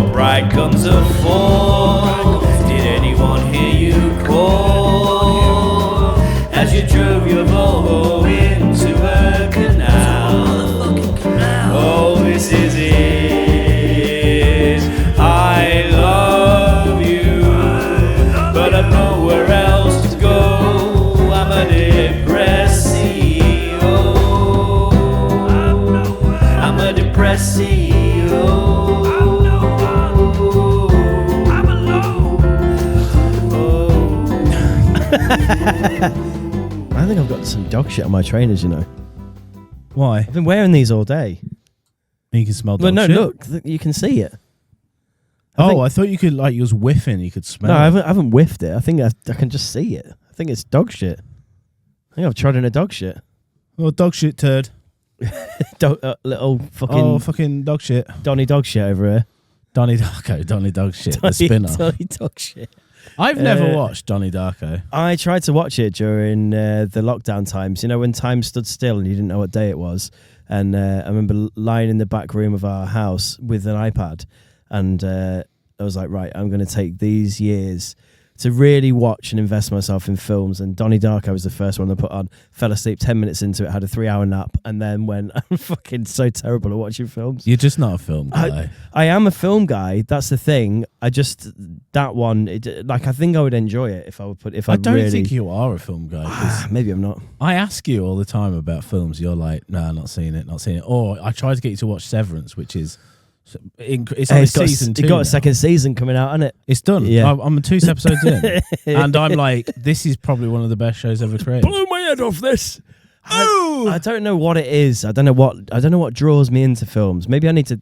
What bright comes a fall? Did anyone hear you call? As you drove your Volvo into a canal. Oh, this is it. I love you, but I've nowhere else to go. I'm a depressio. I'm a depressio. I think I've got some dog shit on my trainers, you know. Why? I've been wearing these all day. You can smell dog Well, no, shit? look, you can see it. I thought you could, like, you was whiffing, you could smell No, it. I haven't whiffed it. I think I can just see it. I think it's dog shit. I think I've trodden a dog shit. Oh, dog shit turd. Little fucking... Oh, fucking dog shit. Donny dog shit over here. Donnie Darko, Donnie dog shit, the spinner. Donny dog shit. I've never watched Donnie Darko. I tried to watch it during the lockdown times, you know, when time stood still and you didn't know what day it was. And I remember lying in the back room of our house with an iPad, and I was like, right, I'm going to take these years to really watch and invest myself in films. And Donnie Darko was the first one I put on. Fell asleep 10 minutes into it, had a 3-hour nap, and then went, I'm fucking so terrible at watching films. You're just not a film guy. I am a film guy. That's the thing. That one, I think I would enjoy it if I would put. I don't think you are a film guy. Maybe I'm not. I ask you all the time about films. You're like, nah, not seen it. Or I try to get you to watch Severance, which is it's on season 2. It got now. a second season coming out, hasn't it? It's done. Yeah. I'm 2 episodes in, and I'm like, this is probably one of the best shows ever created. Blow my head off this. I don't know what it is. I don't know what draws me into films. Maybe I need to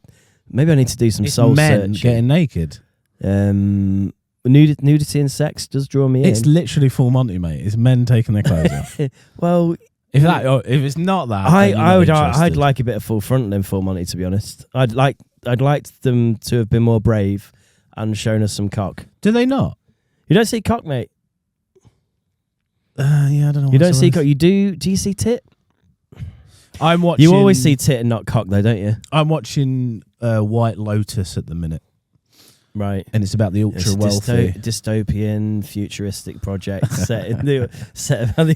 do some soul men search. getting naked. Nudity and sex does draw me It's in. literally full Monty, mate. It's men taking their clothes off. Well, if it's not that, I'd like a bit of full frontal in Full Monty, to be honest. I'd like them to have been more brave and shown us some cock. Do they not? You don't see cock, mate. Yeah, I don't know. You don't see cock. You do. Do you see tit? I'm watching. You always see tit and not cock, though, don't you? I'm watching White Lotus at the minute. Right. And it's about the ultra wealthy dystopian futuristic project set around the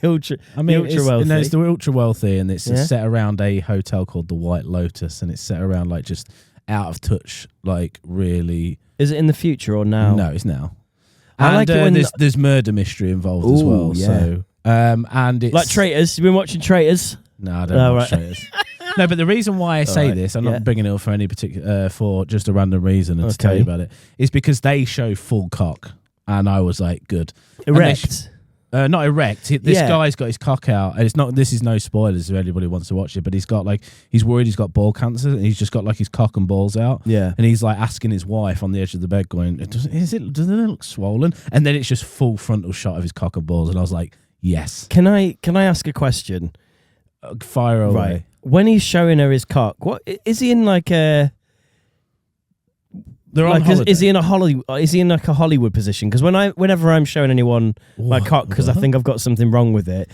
ultra. It's wealthy. No, it's the ultra wealthy, and it's set around a hotel called the White Lotus, and it's set around like just out of touch, like really. Is it in the future or now? No, it's now. I like it when there's murder mystery involved as well. Yeah. So and it's like Traitors. You've been watching Traitors? No, I don't watch Traitors. No, but the reason why I say this, I'm not bringing it up for any particular, for just a random reason and to tell you about it, is because they show full cock, and I was like, good. Erect? Not erect. This guy's got his cock out, and it's not. This is no spoilers if anybody wants to watch it, but he's worried he's got ball cancer, and he's just got like his cock and balls out. Yeah, and he's like asking his wife on the edge of the bed, going, does it look swollen? And then it's just full frontal shot of his cock and balls, and I was like, yes. Can I ask a question? Fire away. Right. When he's showing her his cock, what is he in like a? They're on holiday. Is he in a Hollywood? Is he in like a Hollywood position? Because whenever I'm showing anyone my cock, because I think I've got something wrong with it,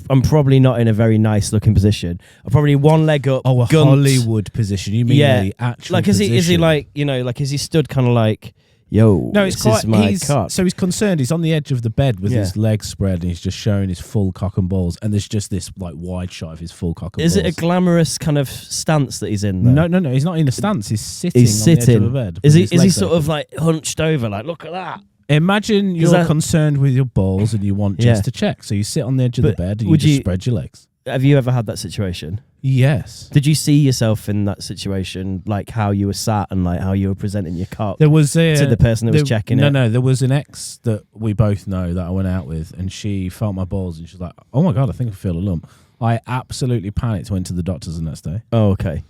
I'm probably not in a very nice looking position. I'm probably one leg up. Oh, a gunt. Hollywood position? You mean the actual? Like is he like is he stood kind of like? Yo, no, it's quite. Cock. So he's concerned. He's on the edge of the bed with his legs spread, and he's just showing his full cock and balls. And there's just this like wide shot of his full cock and balls. Is it a glamorous kind of stance that he's in? Though? No. He's not in a stance. He's sitting. On the edge of the bed. Is he sort of like hunched over? Like, look at that. Imagine you're concerned with your balls and you want just to check. So you sit on the edge of the bed and you just spread your legs. Have you ever had that situation? Yes. Did you see yourself in that situation, like how you were sat and like how you were presenting your cock to the person that was checking it? No, there was an ex that we both know that I went out with, and she felt my balls and she was like, oh my God, I think I feel a lump. I absolutely panicked, went to the doctors the next day. Oh, okay.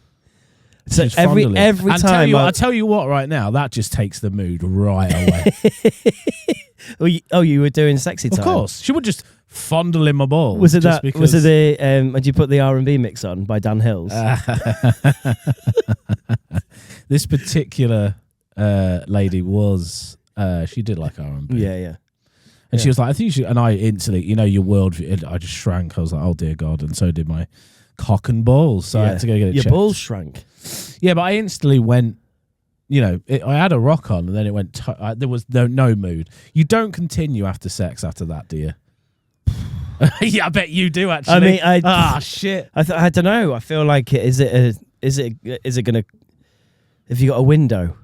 So every time I tell you what, right now, that just takes the mood right away. You were doing sexy time? Of course. She would just fondle in my balls. Was it that? Was it the? Did you put the R&B mix on by Dan Hills? This particular lady was. She did like R&B. Yeah. And she was like, I think you should. And I instantly, your worldview. I just shrank. I was like, oh dear God. And so did my cock and balls. So I had to go get it checked. Your balls shrank. Yeah, but I instantly went I had a rock on, and then it went. There was no mood. You don't continue after sex after that, do you? Yeah, I bet you do actually. I mean, shit. I don't know. I feel like is it gonna? Have you got a window?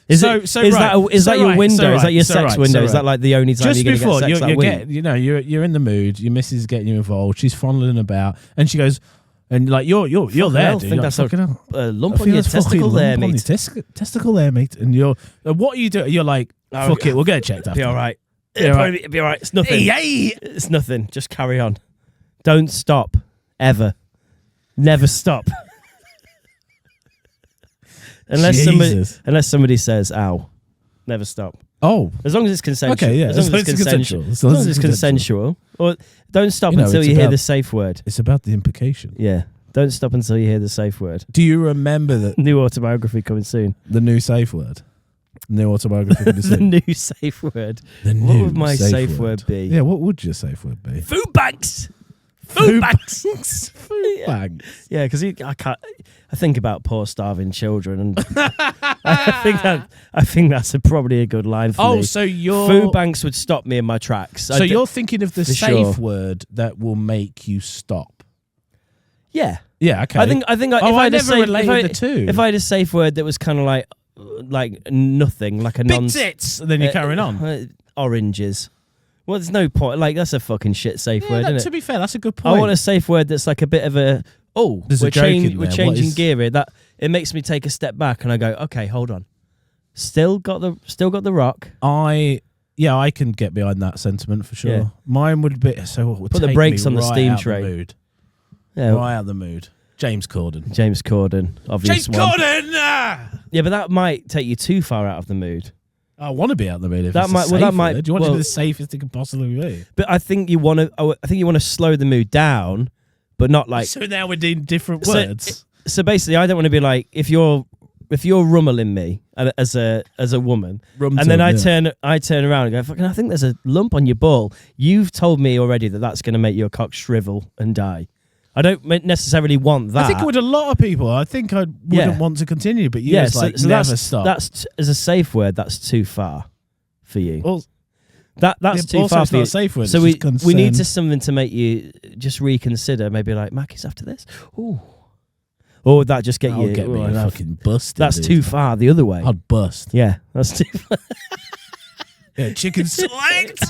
Is that your window? Is that your sex window? Is that like the only time just you're before gonna get sex? you're in the mood. Your missus is getting you involved. She's fondling about, and she goes, and like you're there. I think that's a lump on your testicle there, mate. Testicle there, mate. And what are you doing? You're like, fuck it, we'll get it checked after. Be all right. It'll be all right. It's nothing. It's nothing. Just carry on. Don't stop. Ever. Never stop. Unless somebody says, ow. Never stop. Oh. As long as it's consensual. Okay, yeah. As long as it's consensual. As long as it's consensual. Or don't stop until you hear the safe word. It's about the implication. Yeah. Don't stop until you hear the safe word. Do you remember that? New autobiography coming soon. The new safe word. New autobiography coming soon. The new safe word. What would my safe word be? Yeah, what would your safe word be? Food banks. Food banks. Food banks. Yeah, because I think about poor starving children, and I think that's probably a good line for me. Oh, so your food banks would stop me in my tracks. So you're thinking of the safe word that will make you stop. Yeah. Yeah. Okay. I think. If I had a safe word that was kind of like nothing, like a big tits, and then you're carrying on. Oranges. Well, there's no point. Like, that's a fucking shit safe word, isn't it? To be fair, that's a good point. I want a safe word that's like a bit of a, we're changing gear here. That it makes me take a step back and I go, okay, hold on. Still got the rock. I can get behind that sentiment for sure. Yeah. Mine would be put the brakes on the steam train. Yeah, right out of the mood. James Corden, obvious James one. Corden. Yeah, but that might take you too far out of the mood. I want to be out of the mood. Do you want to be the safest it can possibly be? But I think you want to slw the mood down, but not like. So now we're doing different words. So basically, I don't want to be like if you're rummeling me as a woman, and then I turn around and go, fucking, I think there's a lump on your ball. You've told me already that's going to make your cock shrivel and die. I don't necessarily want that. I think with a lot of people, I think I wouldn't want to continue, but you just never stop. That's as a safe word. That's too far for you. Well, that's too far for you. Not a safe word. So we need something to make you just reconsider. Maybe like Mackie's after this. Ooh. Or would that just get you? Get me fucking busted. That's too far the other way. I'd bust. Yeah, that's too far. Yeah, chicken select.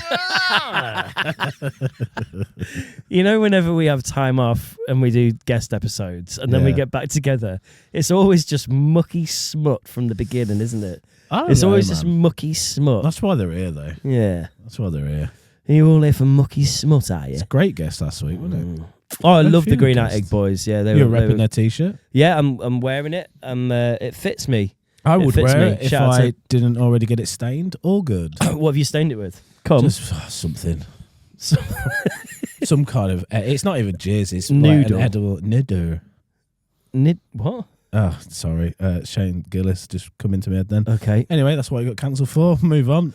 Whenever we have time off and we do guest episodes and then we get back together, it's always just mucky smut from the beginning, isn't it? It's always just mucky smut. That's why they're here, though. Yeah. That's why they're here. Are you all here for mucky smut, are you? It's a great guest last week, wasn't it? Oh, I love the Green Attic boys. Yeah, You're repping their t-shirt? Yeah, I'm wearing it. It fits me. I would wear it if I didn't already get it stained. All good. What have you stained it with? Just something. Some kind of. It's not even jizz. It's noodle. Like an edible nidder. What? Oh, sorry. Shane Gillis just come into my head then. Okay. Anyway, that's what I got cancelled for. Move on.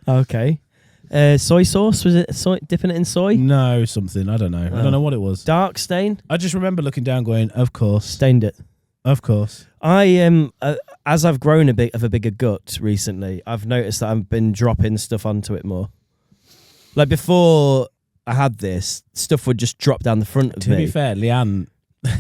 Okay. Soy sauce, was it dipping it in soy? No, something. I don't know. I don't know what it was. Dark stain? I just remember looking down going, of course. Stained it. Of course. I am, as I've grown a bit of a bigger gut recently, I've noticed that I've been dropping stuff onto it more. Like before I had this, stuff would just drop down the front of me. To be fair, Leanne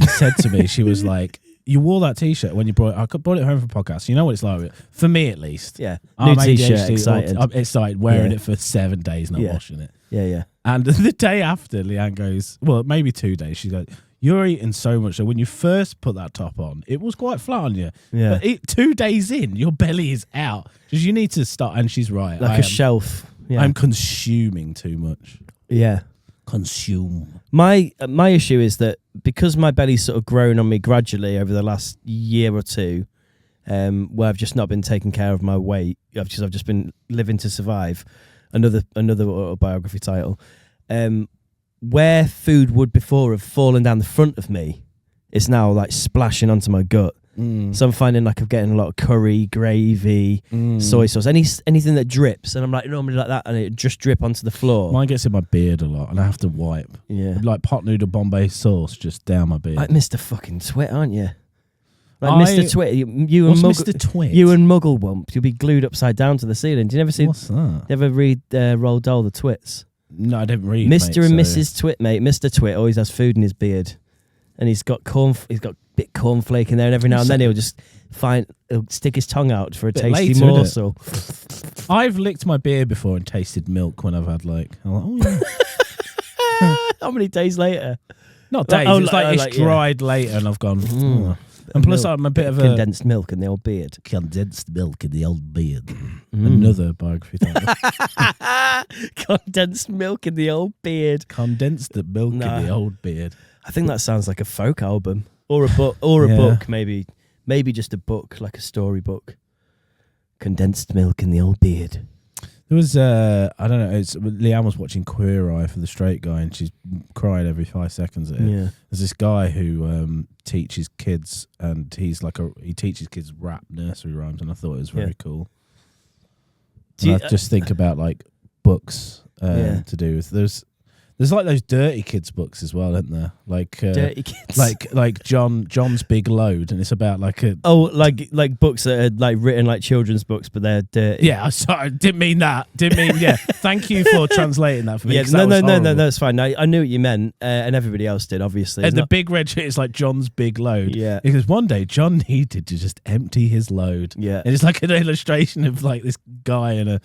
said to me, she was like, you wore that t-shirt when you brought it home for podcast. You know what it's like? For me, at least. Yeah. New t-shirt, excited. It started wearing it for 7 days, not washing it. Yeah. And the day after, Leanne goes, well, maybe 2 days, she's like, you're eating so much. So when you first put that top on, it was quite flat on you. Yeah. But 2 days in, your belly is out. Because you need to start, and she's right. Like a shelf. Yeah. I'm consuming too much. Yeah. Consume. My issue is that because my belly's sort of grown on me gradually over the last year or two, where I've just not been taking care of my weight, I've just been living to survive. Another autobiography title. Where food would before have fallen down the front of me, it's now like splashing onto my gut. So I'm finding like I'm getting a lot of curry, gravy, soy sauce, anything that drips, and I'm like normally like that, and it just drip onto the floor. Mine gets in my beard a lot, and I have to wipe. Yeah, like pot noodle Bombay sauce just down my beard. Like Mr. Fucking Sweat, aren't you? Like Mr. Twit, you and What's Mr. Twit? You and Mugglewump, you'll be glued upside down to the ceiling. Do you never see? What's that? You ever read Roald Dahl, The Twits? No, I didn't read. Mr. and Mrs. Twit, mate. Mr. Twit always has food in his beard, and he's got a bit cornflake in there, and every now and then he'll stick his tongue out for a tasty morsel. I've licked my beard before and tasted milk when I've had I'm like, oh yeah. How many days later? Not days. It's dried later, and I've gone. And plus, I'm a bit of a condensed milk in the old beard. Condensed milk in the old beard. Another biography title. Condensed milk in the old beard. Condensed milk in the old beard. I think that sounds like a folk album or a book, or a book, maybe just a book, like a storybook. Condensed milk in the old beard. There was I don't know. Leanne was watching Queer Eye for the straight guy, and she's crying every 5 seconds at it. Yeah. There's this guy who teaches kids, and he teaches kids rap nursery rhymes, and I thought it was very cool. I just think about like books to do with There's like those Dirty Kids books as well, isn't there? Like Dirty Kids, like John's Big Load, and it's about like like books that are like written like children's books, but they're dirty. Yeah, sorry, didn't mean that. Yeah. Thank you for translating that for me. Yeah, no, that's fine. I knew what you meant, and everybody else did, obviously. And the big red shit is like John's Big Load. Yeah, because one day John needed to just empty his load. Yeah, and it's like an illustration of like this guy and a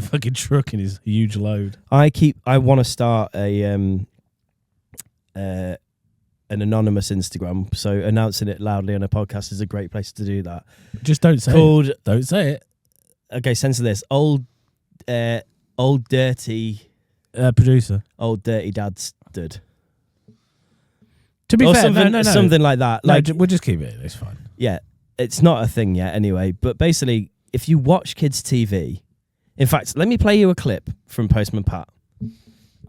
fucking truck in his huge load. I want to start an anonymous Instagram, so announcing it loudly on a podcast is a great place to do that. Just don't say it. Don't say it. Okay, censor this. Old dirty producer. Old dirty dad's dud. To be fair, something, no. something like that. Like we'll just keep it. It's fine. Yeah, it's not a thing yet anyway. But basically, if you watch kids' TV. In fact, let me play you a clip from Postman Pat.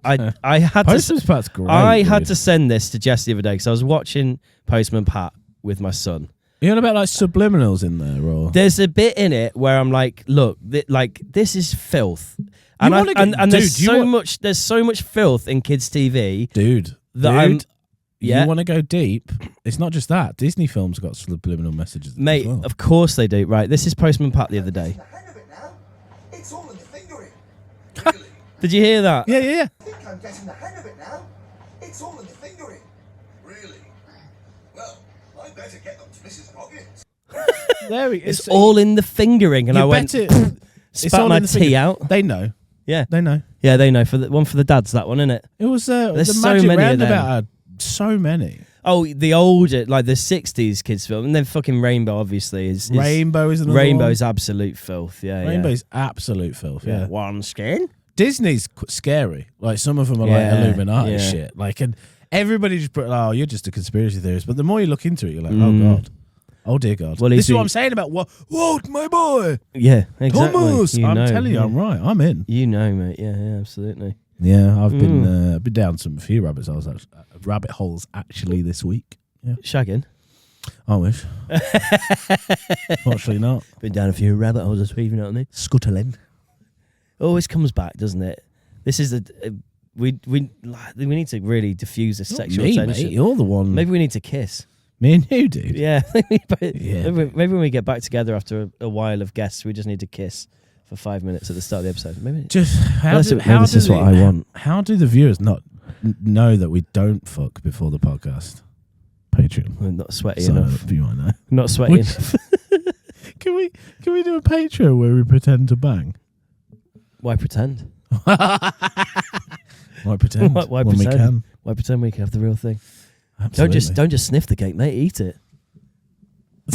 I had Postman Pat's great. I had to send this to Jess the other day because I was watching Postman Pat with my son. You know about like subliminals in there, or there's a bit in it where I'm like, look, this is filth, and there's so much filth in kids' TV, dude. Yeah. You want to go deep? It's not just that. Disney films got subliminal messages, mate. As well. Of course they do. Right, this is Postman Pat the other day. It's all in the fingering. Really? Did you hear that? Yeah. I think I'm getting the hang of it now. It's all in the fingering. Really? Well, I better get them to Mrs. Roggins. There we It's all in the fingering, and I went spat my tea out. They know. Yeah, they know. Yeah, they know. For the dads, that one, isn't it? It was there's the so Magic many Roundabout had so many. Oh, the older, like the 60s kids film, and then fucking Rainbow, obviously Rainbow is another Rainbow's one. Absolute filth. Yeah, Rainbow's absolute filth. Yeah, one skin. Disney's scary. Like some of them are like Illuminati shit. Like, and everybody just put, oh, you're just a conspiracy theorist. But the more you look into it, you're like, oh god, oh dear God. Well, this is what I'm saying about what my boy. Yeah, exactly. Thomas, I'm telling you, I'm right. I'm in. You know, mate. Yeah, absolutely. Yeah, I've been down a few rabbit holes actually this week. Yeah. Shagging? I wish. Fortunately not. Been down a few rabbit holes this week, you know what I mean? Scuttling. Always comes back, doesn't it? This is we need to really diffuse this sexual tension. Mate, you're the one. Maybe we need to kiss. Me and you, dude. Yeah. Yeah. Maybe when we get back together after a while of guests, we just need to kiss for 5 minutes at the start of the episode. Maybe just this is what I want. How do the viewers not know that we don't fuck before the podcast? Patreon. We're not sweaty enough. You might know. Not sweaty enough. Can we do a Patreon where we pretend to bang? Why pretend? Why pretend? Why when pretend? we can? Why pretend we can have the real thing? Absolutely. Don't just sniff the cake, mate. Eat it.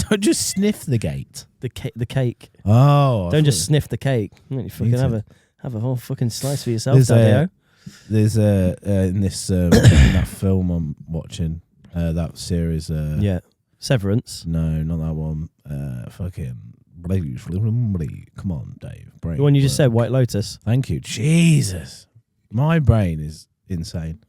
Don't just sniff the gate. The cake. Oh. Don't just sniff the cake. You fucking have a whole fucking slice for yourself, There's in this in that film I'm watching, that series. Severance. No, not that one. Come on, Dave. Brain The one you just said, White Lotus. Thank you. Jesus, my brain is insane.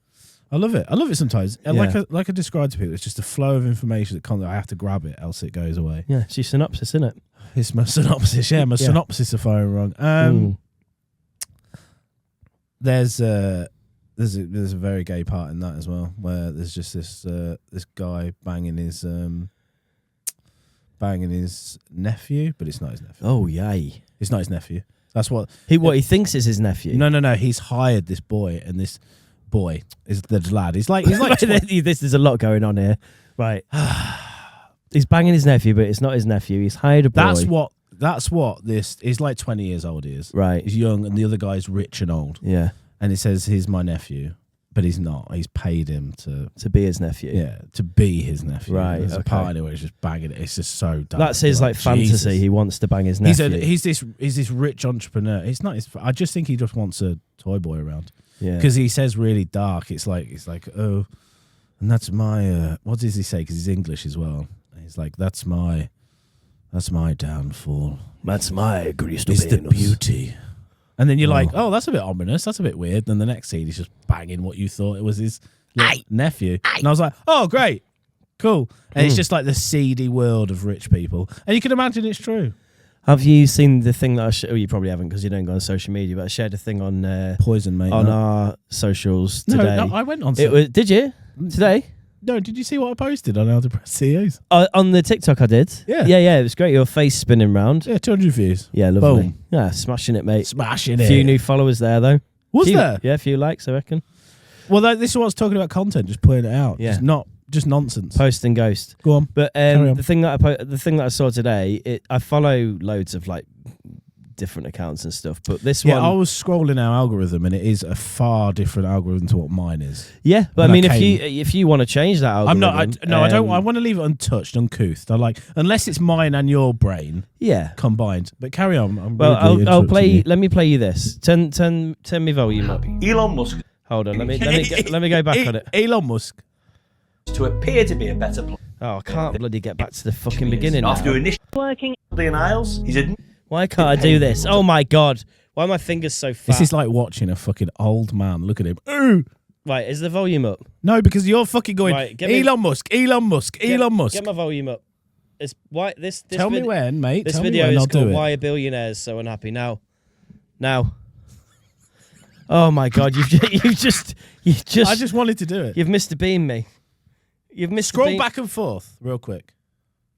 I love it. Sometimes. Like I described to people, it's just a flow of information that I have to grab it, else it goes away. Yeah, it's your synopsis, isn't it? It's my synopsis. Yeah, my synopsis are firing wrong. There's a very gay part in that as well, where there's just this guy banging his banging his nephew, but it's not his nephew. Oh, yay. It's not his nephew. That's what He thinks is his nephew. No. He's hired this boy, and this boy is the lad. He's like 20. There's a lot going on here. Right. He's banging his nephew, but it's not his nephew. He's hired a boy. That's what this. He's like 20 years old. He is. Right. He's young, and the other guy's rich and old. Yeah. And it says he's my nephew, but he's not. He's paid him to be his nephew. Yeah, to be his nephew. Right. There's a Okay. part in it where he's just banging it. It's just so dumb. That's his like Jesus. fantasy. He wants to bang his nephew. He's this rich entrepreneur. It's not his. I just think he just wants a toy boy around. Yeah. Because he says really dark. It's like oh, and that's my. What does he say? Because he's English as well. He's like that's my downfall. That's my greased It's the beauty. And then you're like, oh, that's a bit ominous. That's a bit weird. Then the next scene, he's just banging what you thought it was his nephew. And I was like, oh, great. Cool. And it's just like the seedy world of rich people. And you can imagine it's true. Have you seen the thing that you probably haven't because you don't go on social media, but I shared a thing on Poison, mate. on our socials today. No, I went on. Did you? Today? No, did you see what I posted on How Depressed CEOs? On the TikTok I did. Yeah. Yeah, it was great. Your face spinning round. Yeah, 200 views. Yeah, lovely. Boom. Yeah, smashing it, mate. Smashing A it. few new followers there, though. Was there? Yeah, a few likes, I reckon. Well, this is what I was talking about content, just putting it out. Yeah. Just nonsense. Post and ghost. Go on. But Carry on. the thing that I saw today, I follow loads of like different accounts and stuff, but this one, I was scrolling our algorithm, and it is a far different algorithm to what mine is. Yeah, but And I mean, I if you want to change that algorithm, I don't. I want to leave it untouched, uncouth. I like unless it's mine and your brain, yeah, combined. But carry on. I'm well, rudely I'll play. interrupting you. Let me play you this. Turn me volume up. Elon Musk Hold on. Let me go back on it. Elon Musk. to appear to be a better player. Oh, I can't bloody get back to the fucking beginning. After Now. initially working in aisles, he's admitted. Why can't I do this? Oh my god! Why are my fingers so fat? This is like watching a fucking old man. Look at him. Ooh. Right, is the volume up? No, because you're fucking going. Right, get me- Elon Musk. Elon Musk. Elon Musk. Get my volume up. It's why this. Tell me when, mate. This Tell me video when, is I'll do called it. "Why Are Billionaires So Unhappy?" Now. Oh my god! You've just. I just wanted to do it. You've Mr. Bean me. You've Mr. Scroll Bean. back and forth, real quick.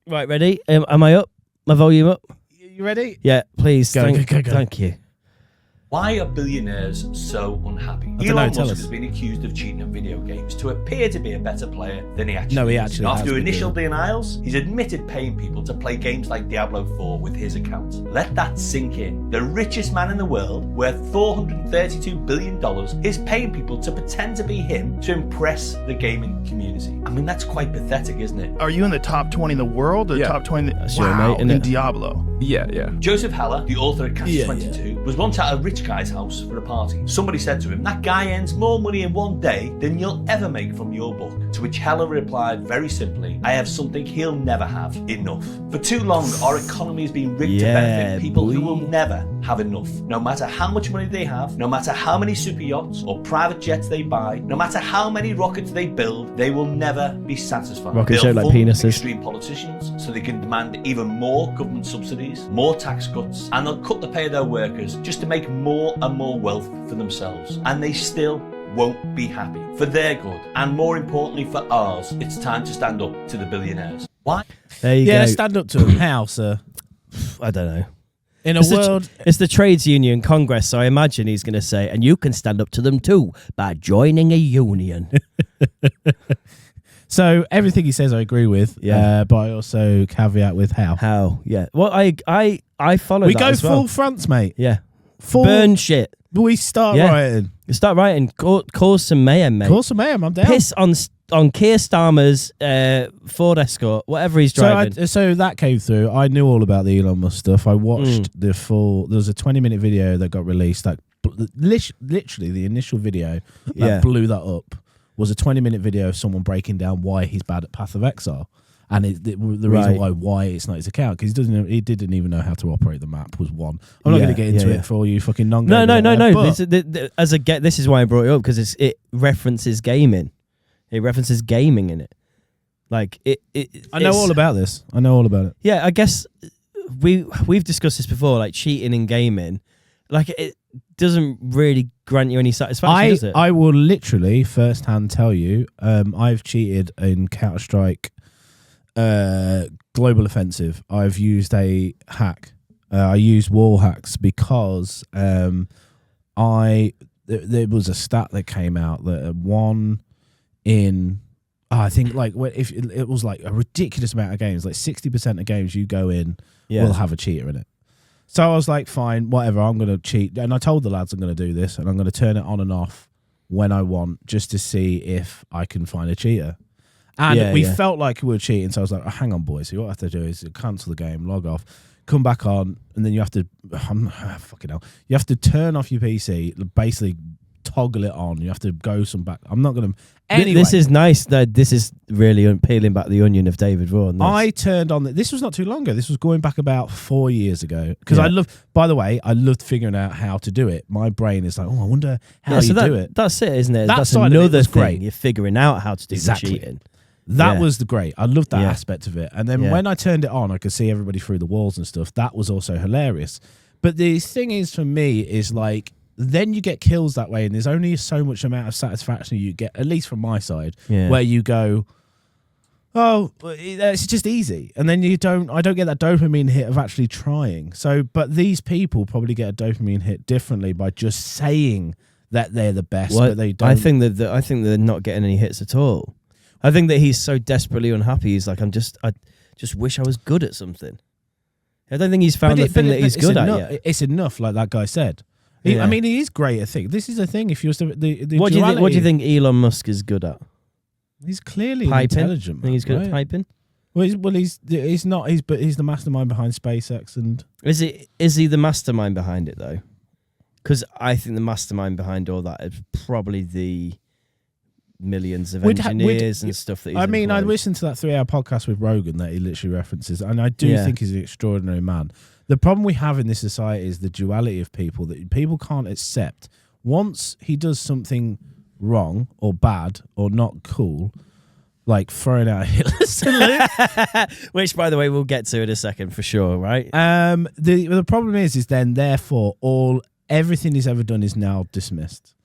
Right, ready? Am I up? My volume up? You ready? Yeah, please. Go. Thank you. Why are billionaires so unhappy? I don't know, Elon tell Musk us. has been accused of cheating in video games to appear to be a better player than he actually No, he is. actually has After been initial doing denials, he's admitted paying people to play games like Diablo 4 with his account. Let that sink in. The richest man in the world, worth $432 billion, is paying people to pretend to be him to impress the gaming community. I mean, that's quite pathetic, isn't it? Are you in the top 20 in the world or Yeah. top 20 That's your wow, mate, innit? in Diablo? Yeah. Joseph Haller, the author of Catch Yeah, 22, was once at a rich guy's house for a party. Somebody said to him, "That guy earns more money in one day than you'll ever make from your book." To which Haller replied very simply, "I have something he'll never have, enough." For too long, our economy has been rigged to Yeah, benefit people who boy. will never have enough. No matter how much money they have, no matter how many super yachts or private jets they buy, no matter how many rockets they build, they will never be satisfied. Rockets They'll shaped like fund penises. extreme politicians so they can demand even more government subsidies, more tax cuts, and they'll cut the pay of their workers just to make more and more wealth for themselves. And they still won't be happy. For their good, and more importantly for ours, it's time to stand up to the billionaires. Why? There you Yeah, go. stand up to him. How, sir? I don't know. In a It's world. it's the trades union congress, so I imagine he's going to say, and you can stand up to them too by joining a union. So everything he says, I agree with. Yeah. But I also caveat with how. How? Yeah. Well, I follow We that go as full well. fronts, mate. Yeah. Full. Burn shit. We start Yeah. rioting. Start writing. Cause some mayhem, mate. Call some mayhem. I'm down. Piss on Keir Starmer's Ford Escort, whatever he's driving. So that came through. I knew all about the Elon Musk stuff. I watched the full. There was a 20-minute video that got released. That literally the initial video that Yeah. blew that up was a 20-minute video of someone breaking down why he's bad at Path of Exile, and the reason Right. why it's not his account because he didn't even know how to operate the map was one. I'm not Yeah, going to get into yeah. it for all you fucking non. No. But This is why I brought it up because it references gaming. It references gaming in it. Like it. I know all about this. I know all about it. Yeah, I guess we've discussed this before. Like cheating in gaming, like it doesn't really grant you any satisfaction, does it? I will literally firsthand tell you, I've cheated in Counter-Strike global offensive, I've used a hack. I use wall hacks because there was a stat that came out that I think like if it was like a ridiculous amount of games, like 60% of games you go in will have a cheater in it. So I was like, fine, whatever, I'm going to cheat. And I told the lads I'm going to do this and I'm going to turn it on and off when I want just to see if I can find a cheater. And we felt like we were cheating. So I was like, oh, hang on, boys. So what I have to do is cancel the game, log off, come back on, and then you have to, fucking hell, you have to turn off your PC, basically toggle it on. You have to go some back. I'm not going to. Anyway, this is nice. This is really peeling back the onion of David Raw. I turned on this was not too long ago. This was going back about 4 years ago. Because I loved figuring out how to do it. My brain is like, oh, I wonder how you do it. That's it, isn't it? That That's side of it another was thing. great. You're figuring out how to do the cheating. That was the great. I loved that aspect of it. And then when I turned it on, I could see everybody through the walls and stuff. That was also hilarious. But the thing is, for me, is like, then you get kills that way, and there's only so much amount of satisfaction you get, at least from my side, where you go, oh, it's just easy. And then I don't get that dopamine hit of actually trying. So, but these people probably get a dopamine hit differently by just saying that they're the best, but they don't. I think they're not getting any hits at all. I think that he's so desperately unhappy. He's like, I just wish I was good at something. I don't think he's found the thing that he's good at yet. It's enough, like that guy said. I mean, he is great at things. This is a thing. If you was to what do you think Elon Musk is good at? He's clearly I intelligent. think he's good at piping. Well, he's not. But he's the mastermind behind SpaceX. And is he the mastermind behind it though? Because I think the mastermind behind all that is probably the millions of engineers and stuff that he's employed. I listened to that 3-hour podcast with Rogan that he literally references, and I do think he's an extraordinary man. The problem we have in this society is the duality of people that people can't accept. Once he does something wrong or bad or not cool, like throwing out a Hitler salute, which, by the way, we'll get to in a second for sure, right? The problem is then therefore everything he's ever done is now dismissed.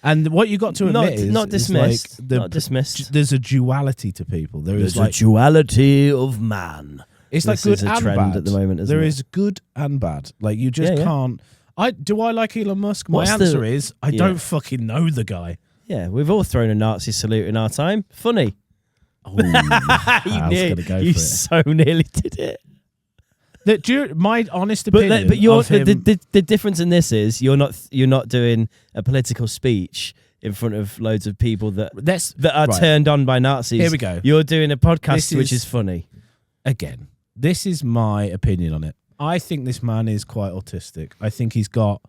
And what you got to admit is not dismissed. Like not dismissed. There's a duality to people. There's a duality of man. It's like good and bad at the moment. There is good and bad. Like you just can't. Do I like Elon Musk? My answer is I don't fucking know the guy. Yeah, we've all thrown a Nazi salute in our time. Funny. Oh, you so nearly did it. My honest opinion, but the difference in this is you're not doing a political speech in front of loads of people that are turned on by Nazis. Here we go. You're doing a podcast which is funny. Again, this is my opinion on it. I think this man is quite autistic. I think he's got.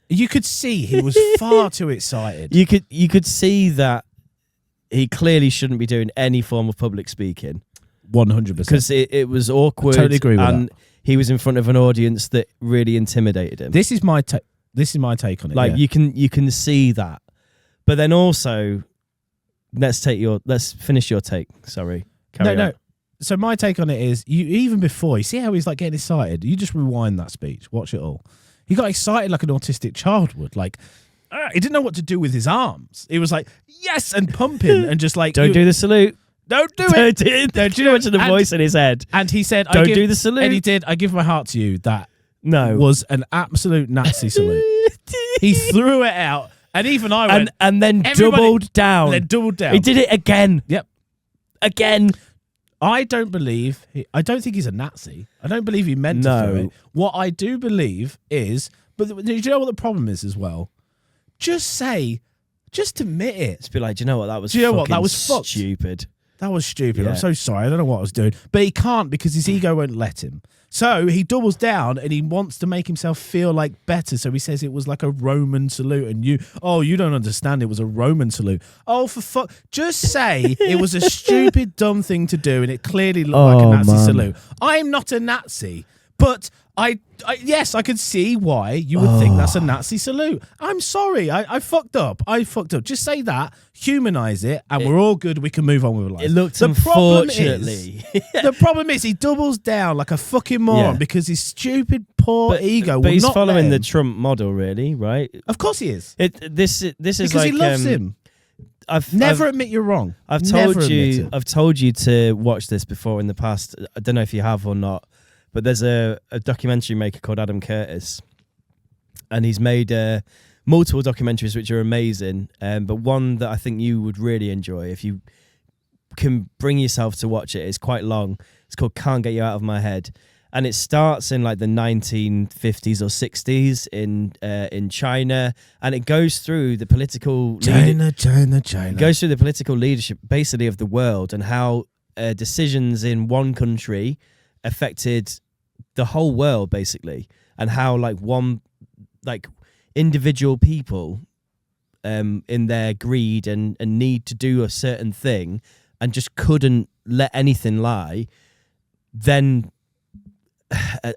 You could see he was far too excited. You could see that he clearly shouldn't be doing any form of public speaking. 100%. Because it was awkward. I totally agree with and that. He was in front of an audience that really intimidated him. This is my take on it. Like you can see that, but then also, let's finish your take. Sorry, carry on. So my take on it is, even before you see how he's like getting excited, you just rewind that speech, watch it all. He got excited like an autistic child would. Like he didn't know what to do with his arms. He was like yes and pumping and just like don't do the salute. Don't do it. Don't do much of the voice in his head. And he said, don't do the salute. And he did. I give my heart to you. That was an absolute Nazi salute. He threw it out. And even I went. And then doubled down. He did it again. Yep. Again. I don't think he's a Nazi. I don't believe he meant to throw it. What I do believe is, but do you know what the problem is as well? Just admit it. Just be like, do you know what? That was stupid. That was stupid. Yeah. I'm so sorry. I don't know what I was doing. But he can't because his ego won't let him. So he doubles down and he wants to make himself feel like better. So he says it was like a Roman salute. And you don't understand. It was a Roman salute. Oh, for fuck. Just say it was a stupid, dumb thing to do and it clearly looked like a Nazi salute. I'm not a Nazi. But yes, I could see why you would think that's a Nazi salute. I'm sorry. I fucked up. Just say that, humanize it, and we're all good. We can move on with life. It looked unfortunately. The problem is he doubles down like a fucking moron because his stupid, poor ego will he's not following let the him. Trump model, really, right? Of course he is. This is because like he loves him. Never admit you're wrong. I've Never told admit you. it. I've told you to watch this before in the past. I don't know if you have or not, but there's a documentary maker called Adam Curtis, and he's made multiple documentaries which are amazing. But one that I think you would really enjoy if you can bring yourself to watch it. It's quite long. It's called "Can't Get You Out of My Head." And it starts in like the 1950s or 60s in China, and it goes through the political China. It goes through the political leadership basically of the world and how decisions in one country affected the whole world basically, and how like individual people in their greed and need to do a certain thing and just couldn't let anything lie, then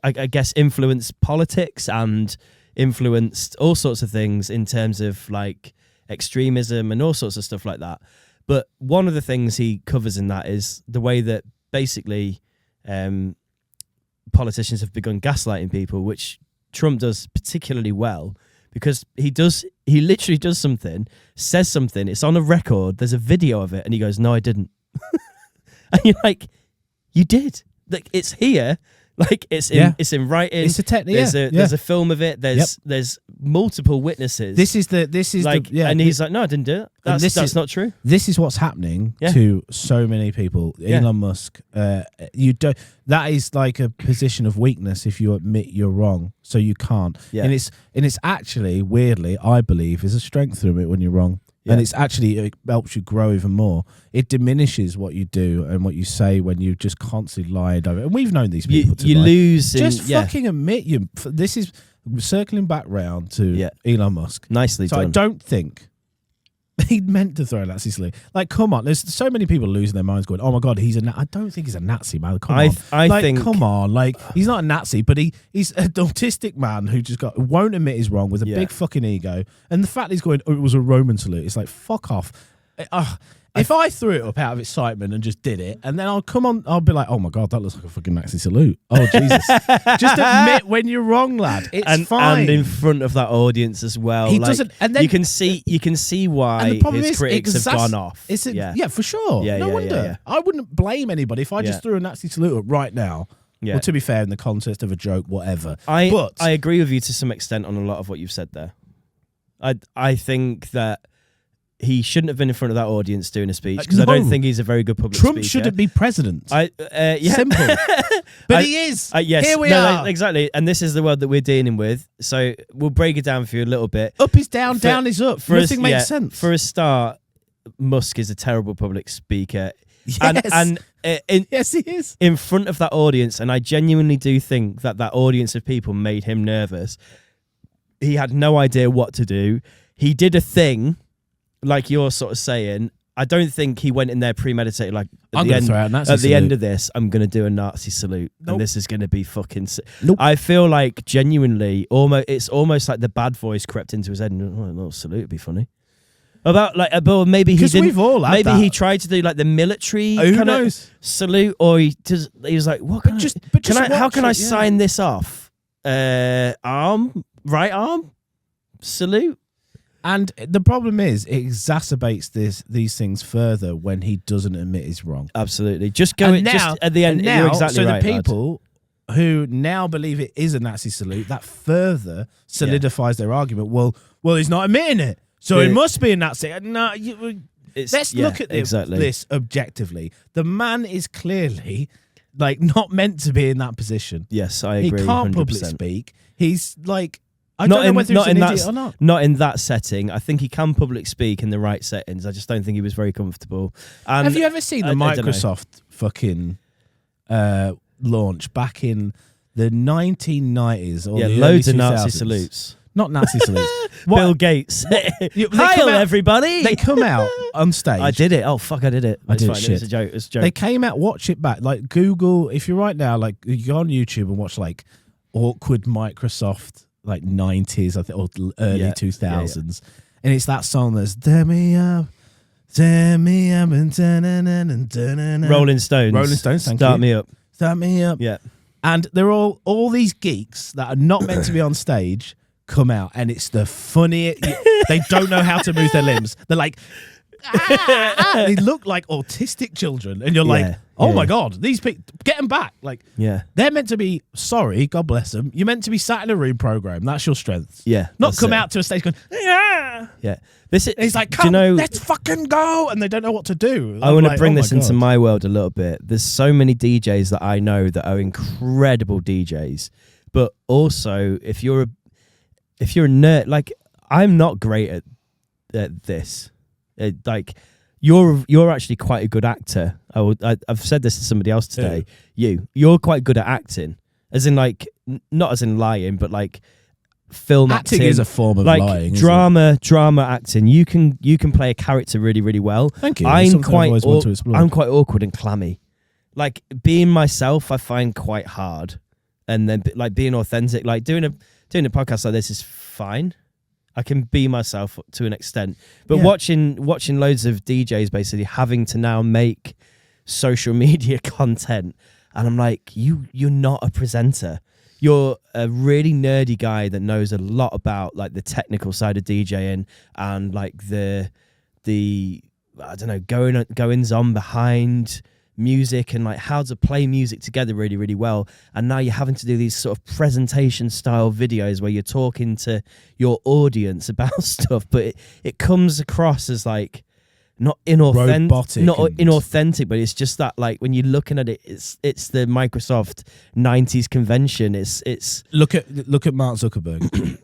I guess influenced politics and influenced all sorts of things in terms of like extremism and all sorts of stuff like that. But one of the things he covers in that is the way that basically politicians have begun gaslighting people, which Trump does particularly well, because he literally does something, says something, it's on a record, there's a video of it, and he goes, "No, I didn't." And you're like, you did. Like, it's here. Like, it's in writing. It's a technique. There's a film of it. There's multiple witnesses. This is like, and he's like, "No, I didn't do it. That's not true." This is what's happening to so many people. Elon Musk. You don't. That is like a position of weakness if you admit you're wrong. So you can't. Yeah. And it's actually weirdly, I believe, is a strength to admit when you're wrong. Yeah. And it helps you grow even more. It diminishes what you do and what you say when you just constantly lie over it. And we've known these people. You lose. Just fucking admit you. This is circling back round to Elon Musk. Nicely done. I don't think he meant to throw a Nazi salute. Like, come on. There's so many people losing their minds going, "Oh my God, he's a I don't think he's a Nazi, man. Come on. I think... Come on. Like, he's not a Nazi, but he's an autistic man who just won't admit he's wrong with a big fucking ego. And the fact he's going, "Oh, it was a Roman salute." It's like, fuck off. If I threw it up out of excitement and just did it, and then I'll be like, "Oh my God, that looks like a fucking Nazi salute." Oh, Jesus. Just admit when you're wrong, lad. It's fine. And in front of that audience as well. He doesn't, and then you can see why his critics have gone off. Yeah, for sure. No wonder. Yeah. I wouldn't blame anybody if I just threw a Nazi salute up right now. Yeah. Well, to be fair, in the context of a joke, whatever. I agree with you to some extent on a lot of what you've said there. I think that he shouldn't have been in front of that audience doing a speech, because I don't think he's a very good public speaker. Trump shouldn't be president. Simple. But he is. Yes. Here we are. Exactly. And this is the world that we're dealing with. So we'll break it down for you a little bit. Up is down, down is up. Nothing makes sense. For a start, Musk is a terrible public speaker. Yes. Yes, he is. In front of that audience, and I genuinely do think that audience of people made him nervous. He had no idea what to do. He did a thing, like you're sort of saying. I don't think he went in there premeditated. Like at the end of this, I'm going to do a Nazi salute, and this is going to be fucking. I feel like genuinely, it's almost like the bad voice crept into his head. And a little salute would be funny. But maybe he didn't. We've all had maybe that. he tried to do like the military kind of salute, or he was like, "What? How can I sign this off? Right arm salute." And the problem is, it exacerbates these things further when he doesn't admit he's wrong. Absolutely. Just go just at the end. You're exactly right. So the people who now believe it is a Nazi salute, that further solidifies their argument. Well, he's not admitting it, so it must be a Nazi. No, let's look at this objectively. The man is clearly not meant to be in that position. Yes, I agree. He can't 100%. public speak. He's like. I don't know whether he's an idiot or not. Not in that setting. I think he can public speak in the right settings. I just don't think he was very comfortable. And have you ever seen the Microsoft fucking launch back in the 1990s? Or the loads early of Nazi 2000s? salutes. Not Nazi salutes. Bill Gates. Hi, everybody. They come out on stage. I did it. Oh, fuck, I did it. I did fine. shit. It was a joke. It was a joke. They came out, watch it back. Like Google, if you're right now, you go on YouTube and watch awkward Microsoft 90s, I think, or early 2000s, and it's that song that's "Turn me up, and Rolling Stones. Start me up. Yeah, and they're all these geeks that are not meant to be on stage come out, and it's the funniest. They don't know how to move their limbs. They're like, They look like autistic children, and you're like, oh my god, these people, get them back. Like, they're meant to be. Sorry, God bless them. You're meant to be sat in a room program. That's your strength. Not come out to a stage going, This is. He's like, come, let's fucking go, and they don't know what to do. I want to bring this into my world a little bit. There's so many DJs that I know that are incredible DJs, but also if you're a nerd, like I'm not great at this. Like you're actually quite a good actor. I've said this to somebody else today. You're quite good at acting, as in like not as in lying, but like film acting is a form of like lying. Drama acting. You can play a character really, really well. Thank you. I'm quite awkward and clammy. Like being myself, I find quite hard, and then like being authentic, like doing a podcast like this is fine. I can be myself to an extent, but watching loads of DJs basically having to now make social media content, and I'm like, you're not a presenter. You're a really nerdy guy that knows a lot about like the technical side of DJing and like the I don't know goings on behind music and like how to play music together really, really well. And now you're having to do these sort of presentation style videos where you're talking to your audience about stuff, but it comes across as like not inauthentic, but it's just that like when you're looking at it, it's the Microsoft 90s convention. It's look at Mark Zuckerberg.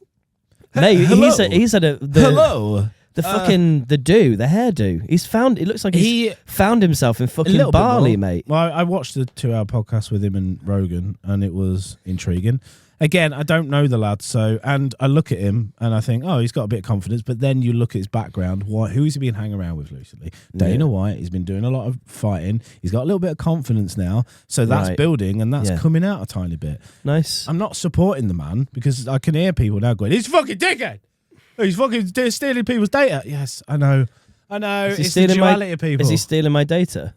Mate, he's had the hello. The fucking the hairdo. It looks like he found himself in fucking Bali, mate. Well, I watched the 2-hour podcast with him and Rogan, and it was intriguing. Again, I don't know the lad, and I look at him and I think, oh, he's got a bit of confidence. But then you look at his background. Who has he been hanging around with recently? Dana White. He's been doing a lot of fighting. He's got a little bit of confidence now, so that's building and that's coming out a tiny bit. Nice. I'm not supporting the man because I can hear people now going, "He's fucking dickhead. He's fucking stealing people's data." Yes, I know. It's the duality of people. Is he stealing my data?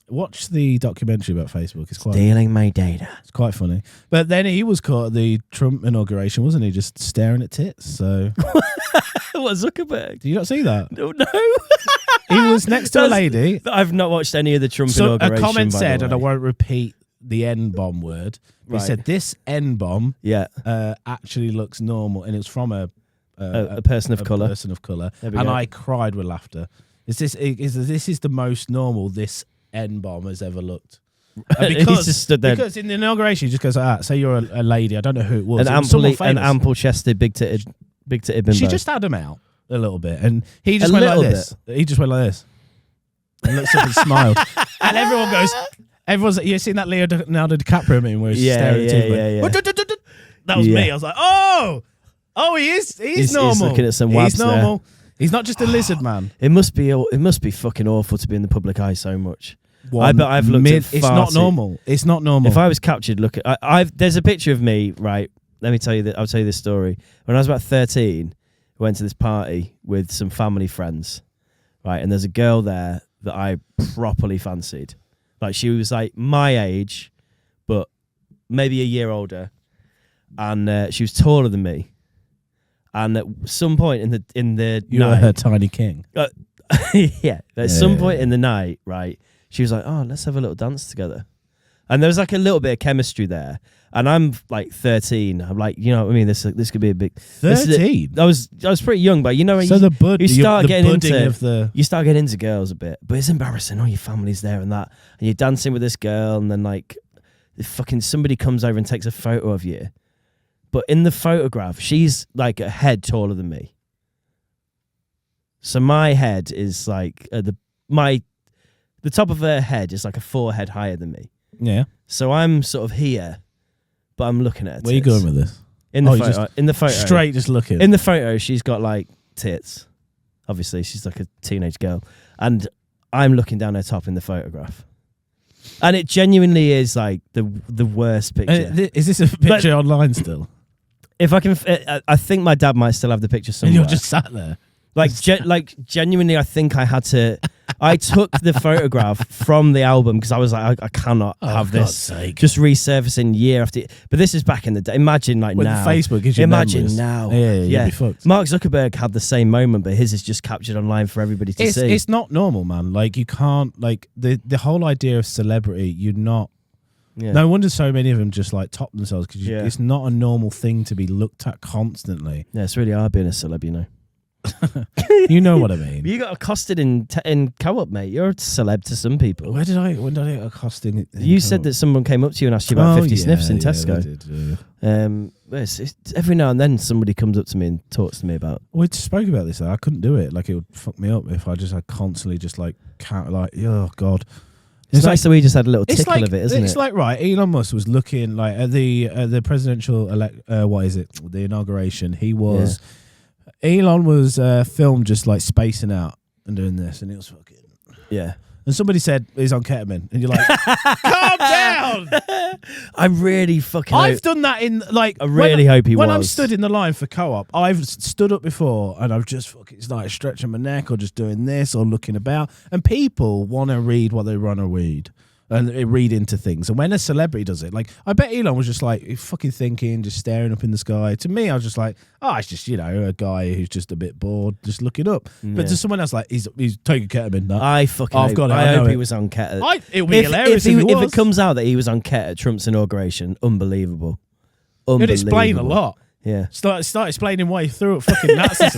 Watch the documentary about Facebook. It's quite stealing my data. It's quite funny. But then he was caught at the Trump inauguration, wasn't he? Just staring at tits. So what, Zuckerberg? Did you not see that? No. He was next to a lady. I've not watched any of the Trump inauguration. A comment said, and I won't repeat the N-bomb word. He said this N-bomb actually looks normal, and it's from a person of colour. Person of colour. And I cried with laughter. This is the most normal this N-bomb has ever looked. Because, just stood there. Because in the inauguration, he just goes like that. Say you're a lady. I don't know who it was. An ample-chested, big-titted bimbo. She just had him out a little bit, and he just went like this. He just went like this, and looked up and smiled. And everyone's like, you've seen that Leonardo DiCaprio meme where he's staring at TV. That was me. I was like, oh, he's normal. He's looking at some wabs. He's normal. He's not just a lizard man. It must be fucking awful to be in the public eye so much. I bet I've looked at It's not normal. It's not normal. If I was captured, there's a picture of me, right? Let me tell you that. I'll tell you this story. When I was about 13, I went to this party with some family friends, right? And there's a girl there that I properly fancied. Like she was like my age, but maybe a year older, and she was taller than me. And at some point in the you night, were her tiny king. At some point in the night, right? She was like, "Oh, let's have a little dance together," and there was like a little bit of chemistry there. And I'm like 13. I'm like, you know what I mean? This could be a big 13. I was pretty young, but you know, so you start getting into girls a bit, but it's embarrassing. All your family's there and that, and you're dancing with this girl, and then like, fucking somebody comes over and takes a photo of you. But in the photograph, she's like a head taller than me. So my head is like the top of her head is like a forehead higher than me. Yeah. So I'm sort of here, but I'm looking at her tits. Where are you going with this? In the photo. Straight, just looking. In the photo, she's got like tits. Obviously, she's like a teenage girl. And I'm looking down her top in the photograph. And it genuinely is like the worst picture. Is this a picture online still? If I can, I think my dad might still have the picture somewhere. And you're just sat there. Like genuinely, I think I had to. I took the photograph from the album because I was like, I cannot have God's this sake. just resurfacing year after year. But this is back in the day. Imagine like When now. Facebook gives you Imagine memories. now. Yeah, you'd be fucked. Mark Zuckerberg had the same moment, but his is just captured online for everybody to see. It's not normal, man. Like you can't like the whole idea of celebrity. You're not. Yeah. No wonder so many of them just like top themselves because Yeah. it's not a normal thing to be looked at constantly. Yeah, it's really hard being a celeb, you know. You know what I mean? You got accosted in Co-op, mate. You're a celeb to some people. When did I get accosted? You said that someone came up to you and asked you about 50 sniffs in Tesco. They did, yeah. It's every now and then somebody comes up to me and talks to me about. We spoke about this. I couldn't do it. Like it would fuck me up if I just had constantly just like can't like oh god. It's nice that we just had a little tickle like, of it, isn't it? It's like right. Elon Musk was looking like at the presidential the inauguration. He was. Yeah. Elon was filmed just like spacing out and doing this, and it was fucking. Yeah. And somebody said he's on ketamine, and you're like, calm down. I really fucking. I've done that in like. I really hope he was. When I'm stood in the line for Co-op, I've stood up before, and I've just fucking started stretching my neck or just doing this or looking about, and people want to read what they want to read. And read into things. And when a celebrity does it, like, I bet Elon was just like fucking thinking, just staring up in the sky. To me, I was just like, oh, it's just, a guy who's just a bit bored, just looking up. Yeah. But to someone else, like, he's taking ketamine now. I fucking hope, got it. I hope he was on ketamine. It would be hilarious if it comes out that he was on ketamine at Trump's inauguration, unbelievable. It'd explain a lot. Yeah. Start explaining why he threw up fucking Nazis.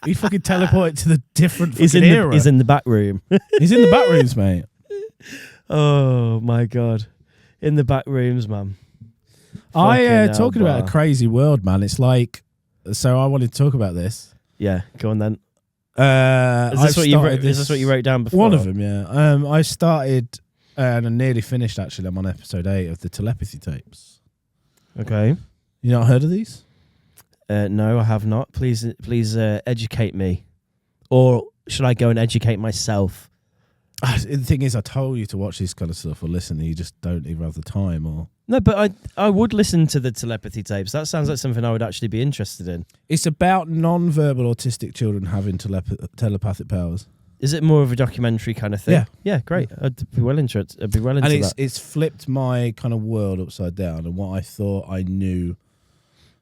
He fucking teleported to the different fucking era. He's in the back room. He's in the back rooms, mate. Oh my god, in the back rooms, man. Talking about a crazy world, man. It's like, so I wanted to talk about this. Yeah, go on then. Is this what you wrote down before? One of them, yeah. I started and I nearly finished. Actually, I'm on episode 8 of the Telepathy tapes. Okay. You not heard of these? No, I have not. Please, educate me, or should I go and educate myself? The thing is, I told you to watch this kind of stuff or listen, and you just don't even have the time. Or no, but I would listen to the telepathy tapes. That sounds like something I would actually be interested in. It's about non-verbal autistic children having telepathic powers. Is it more of a documentary kind of thing? Yeah. Yeah, great. I'd be well into it. I'd be well into that. It's flipped my kind of world upside down, and what I thought I knew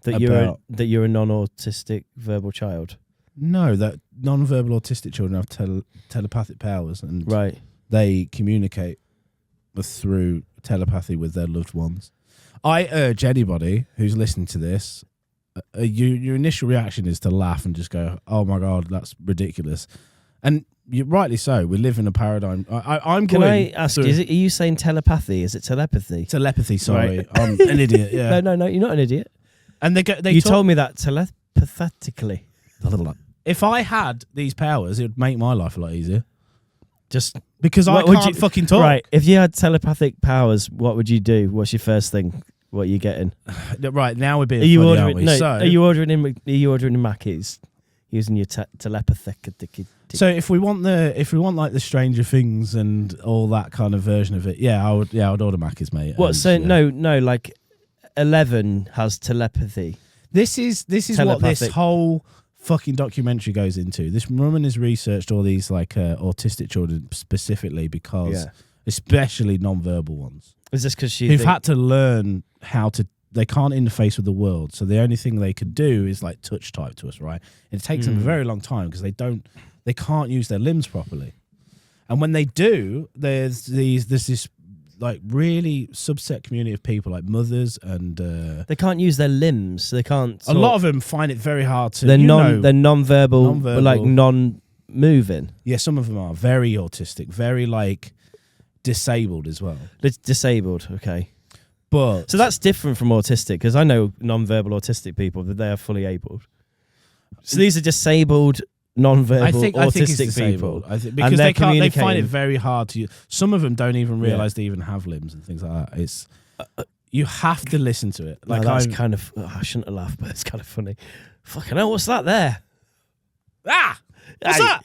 that you're a non-autistic verbal child. No, that non-verbal autistic children have telepathic powers, and they communicate through telepathy with their loved ones. I urge anybody who's listening to this, your initial reaction is to laugh and just go, "Oh my god, that's ridiculous," and rightly so. We live in a paradigm. Can I ask? Are you saying telepathy? Is it telepathy? Telepathy. Sorry, right. I'm an idiot. Yeah. No, you're not an idiot. And you told me that telepathically. If I had these powers, it would make my life a lot easier. Just because I can't fucking talk. Right. If you had telepathic powers, what would you do? What's your first thing? What are you getting? Right, now we're being funny, ordering, aren't we? No, are you ordering in Mackey's using your telepathic? So if we want like the Stranger Things and all that kind of version of it, I would order Mackey's, mate. What? So no, like 11 has telepathy. This is what this whole fucking documentary goes into. This woman has researched all these like autistic children specifically because, especially non-verbal ones. Is this because who've had to learn how to? They can't interface with the world, so the only thing they could do is like touch type to us, right? It takes them a very long time because they can't use their limbs properly, and when they do, there's this like really subset community of people like mothers and they can't use their limbs, so they can't. A lot of them find it very hard to. They're non-verbal, but like non-moving. Yeah, some of them are very autistic, very like disabled as well. It's disabled, okay. But so that's different from autistic because I know non-verbal autistic people that they are fully abled. So these are disabled, non-verbal autistic people. Because they find it very hard to use. Some of them don't even realize they even have limbs and things like that. It's you have to listen to it. Like that's kind of I shouldn't have laughed, but it's kind of funny. Fucking hell, what's that there? What's that?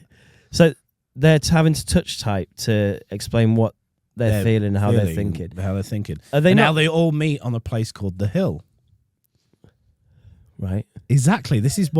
So they're having to touch type to explain what they're feeling, how they're thinking. How they're thinking. Are they now they all meet on a place called The Hill. Right. Exactly. This is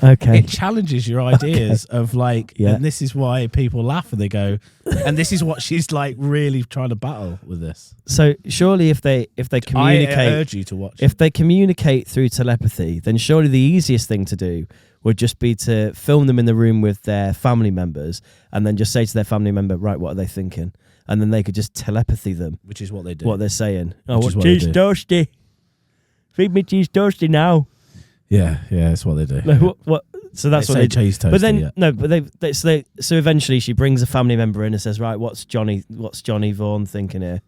Okay. it challenges your ideas of like, Yeah. and this is why people laugh and they go, and this is what she's like really trying to battle with this. So surely if they communicate, I urge you to watch. if they communicate through telepathy, then surely the easiest thing to do would just be to film them in the room with their family members and then just say to their family member, right, what are they thinking? And then they could just telepathy them which is what they do. what they're saying. Oh, Which is what they cheese do. toasty. Feed me cheese toasty now. Yeah, that's what they do. No, what? So that's They what say they do. cheese toasty, But then yeah. no, but so eventually she brings a family member in and says, right, what's Johnny Vaughan thinking here?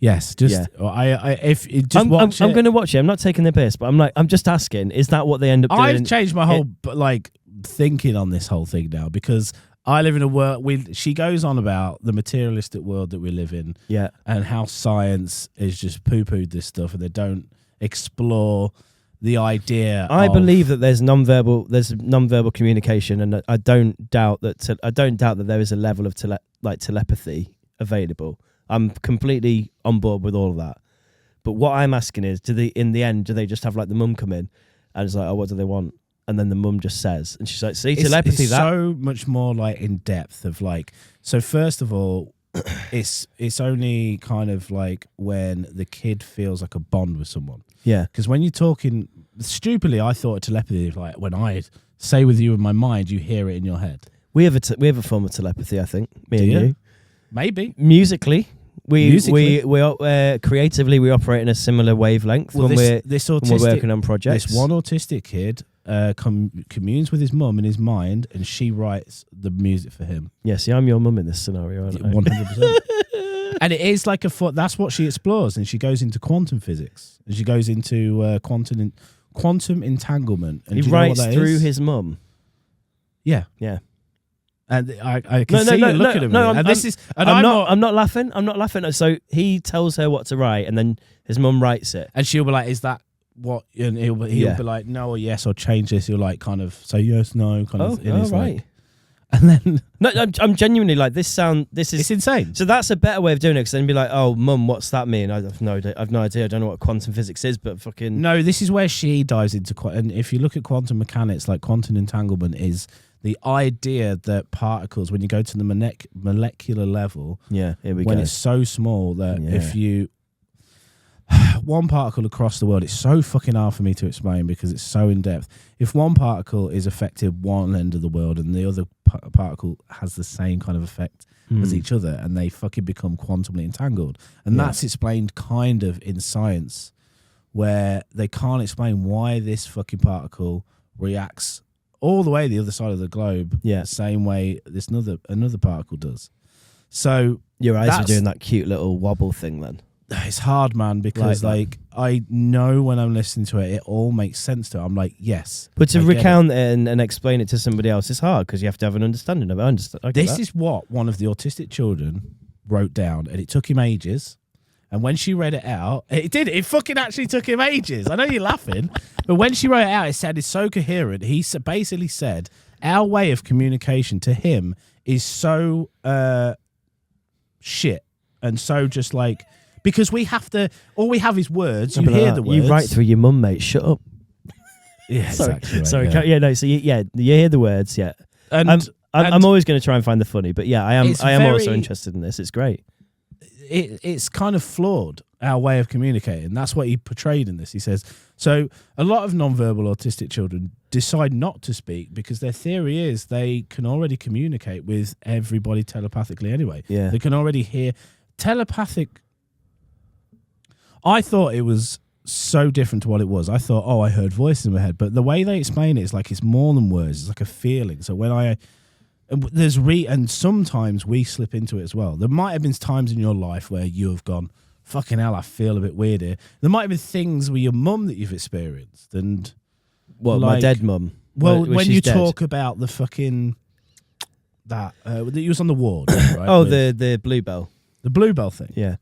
Yes, just I'm going to watch it. I'm not taking the piss, but I'm just asking, is that what they end up doing? I've changed my whole like thinking on this whole thing now because I live in a world. She goes on about the materialistic world that we live in, Yeah. and how science is just poo-pooed this stuff, and they don't explore the idea. I of, believe that there's non-verbal communication, and I don't doubt that there is a level of telepathy available. I'm completely on board with all of that. But what I'm asking is, in the end, do they just have like the mum come in and it's like, oh, what do they want? And then the mum just says, and she's like, see, telepathy. It's so much more like in depth of like. So first of all, it's only kind of like when the kid feels like a bond with someone. Yeah. Because when you're talking, stupidly, I thought telepathy is like when I say with you in my mind, you hear it in your head. We have a form of telepathy, I think. Me Do and you? you. Maybe. Musically, we creatively we operate in a similar wavelength when we're working on projects. This one autistic kid communes with his mum in his mind, and she writes the music for him. Yeah, see, I'm your mum in this scenario, aren't I? 100%. And it is like that's what she explores, and she goes into quantum physics, and she goes into quantum entanglement. And he do you know writes what that through is? his mum. Yeah. Yeah. And I can see you looking at me. I'm not laughing. I'm not laughing. So he tells her what to write, and then his mum writes it. And she'll be like, "Is that what?" And he'll be like, "No" or "Yes" or "Change this." He'll like kind of say yes, no, kind of. In his right. Like, and then no, I'm genuinely like this is it's insane. So that's a better way of doing it. Because then be like, "Oh, mum, what's that mean?" I have no idea. I don't know what quantum physics is, but fucking no. This is where she dives into and if you look at quantum mechanics, like quantum entanglement is the idea that particles, when you go to the molecular level, here we when go. it's so small that if you one particle across the world, it's so fucking hard for me to explain because it's so in depth. If one particle is affected one end of the world and the other particle has the same kind of effect as each other, and they fucking become quantumly entangled, and that's explained kind of in science, where they can't explain why this fucking particle reacts all the way the other side of the globe, the same way this another particle does. So your eyes are doing that cute little wobble thing then. It's hard, man, because like I know when I'm listening to it all makes sense to it. I'm like, yes. But to recount it and explain it to somebody else is hard because you have to have an understanding of it. This is what one of the autistic children wrote down, and it took him ages. And when she read it out, it fucking actually took him ages. I know you're laughing, but when she wrote it out, it sounded so coherent. He basically said, our way of communication to him is so shit. And so just like, because all we have is words. You hear the words. You write through your mum, mate. Shut up. Yeah, exactly. Right, sorry. yeah. So you hear the words, yeah. And I'm always going to try and find the funny, but yeah, I am also interested in this. It's great. It's kind of flawed, our way of communicating. That's what he portrayed in this. He says, so a lot of non-verbal autistic children decide not to speak because their theory is they can already communicate with everybody telepathically anyway. Yeah. They can already hear. Telepathic, I thought it was so different to what it was. I thought, I heard voices in my head. But the way they explain it is like it's more than words. It's like a feeling. So when and sometimes we slip into it as well. There might have been times in your life where you have gone, fucking hell, I feel a bit weird here. There might have been things with your mum that you've experienced. And my dead mum? Well, when you dead. talk about the fucking, that you was on the ward. Right? The bluebell. The bluebell thing. Yeah.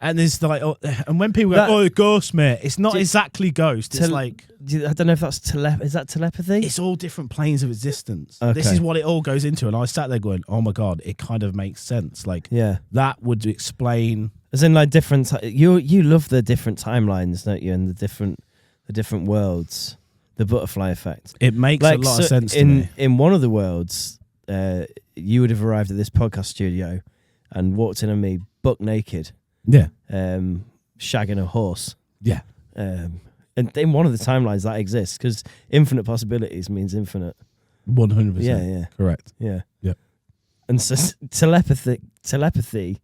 And there's like, and when people go, ghost, mate, it's not exactly ghost. It's like, I don't know if that's is that telepathy? It's all different planes of existence. Okay. This is what it all goes into. And I sat there going, oh my God, it kind of makes sense. Like, that would explain. As in like different, you love the different timelines, don't you? And the different, the different worlds, the butterfly effect. It makes a lot of sense to me. In one of the worlds, you would have arrived at this podcast studio and walked in on me buck naked, Yeah. shagging a horse. Yeah. And in one of the timelines that exists, because infinite possibilities means infinite. 100%. Yeah. Correct. Yeah. Yeah. And so telepathy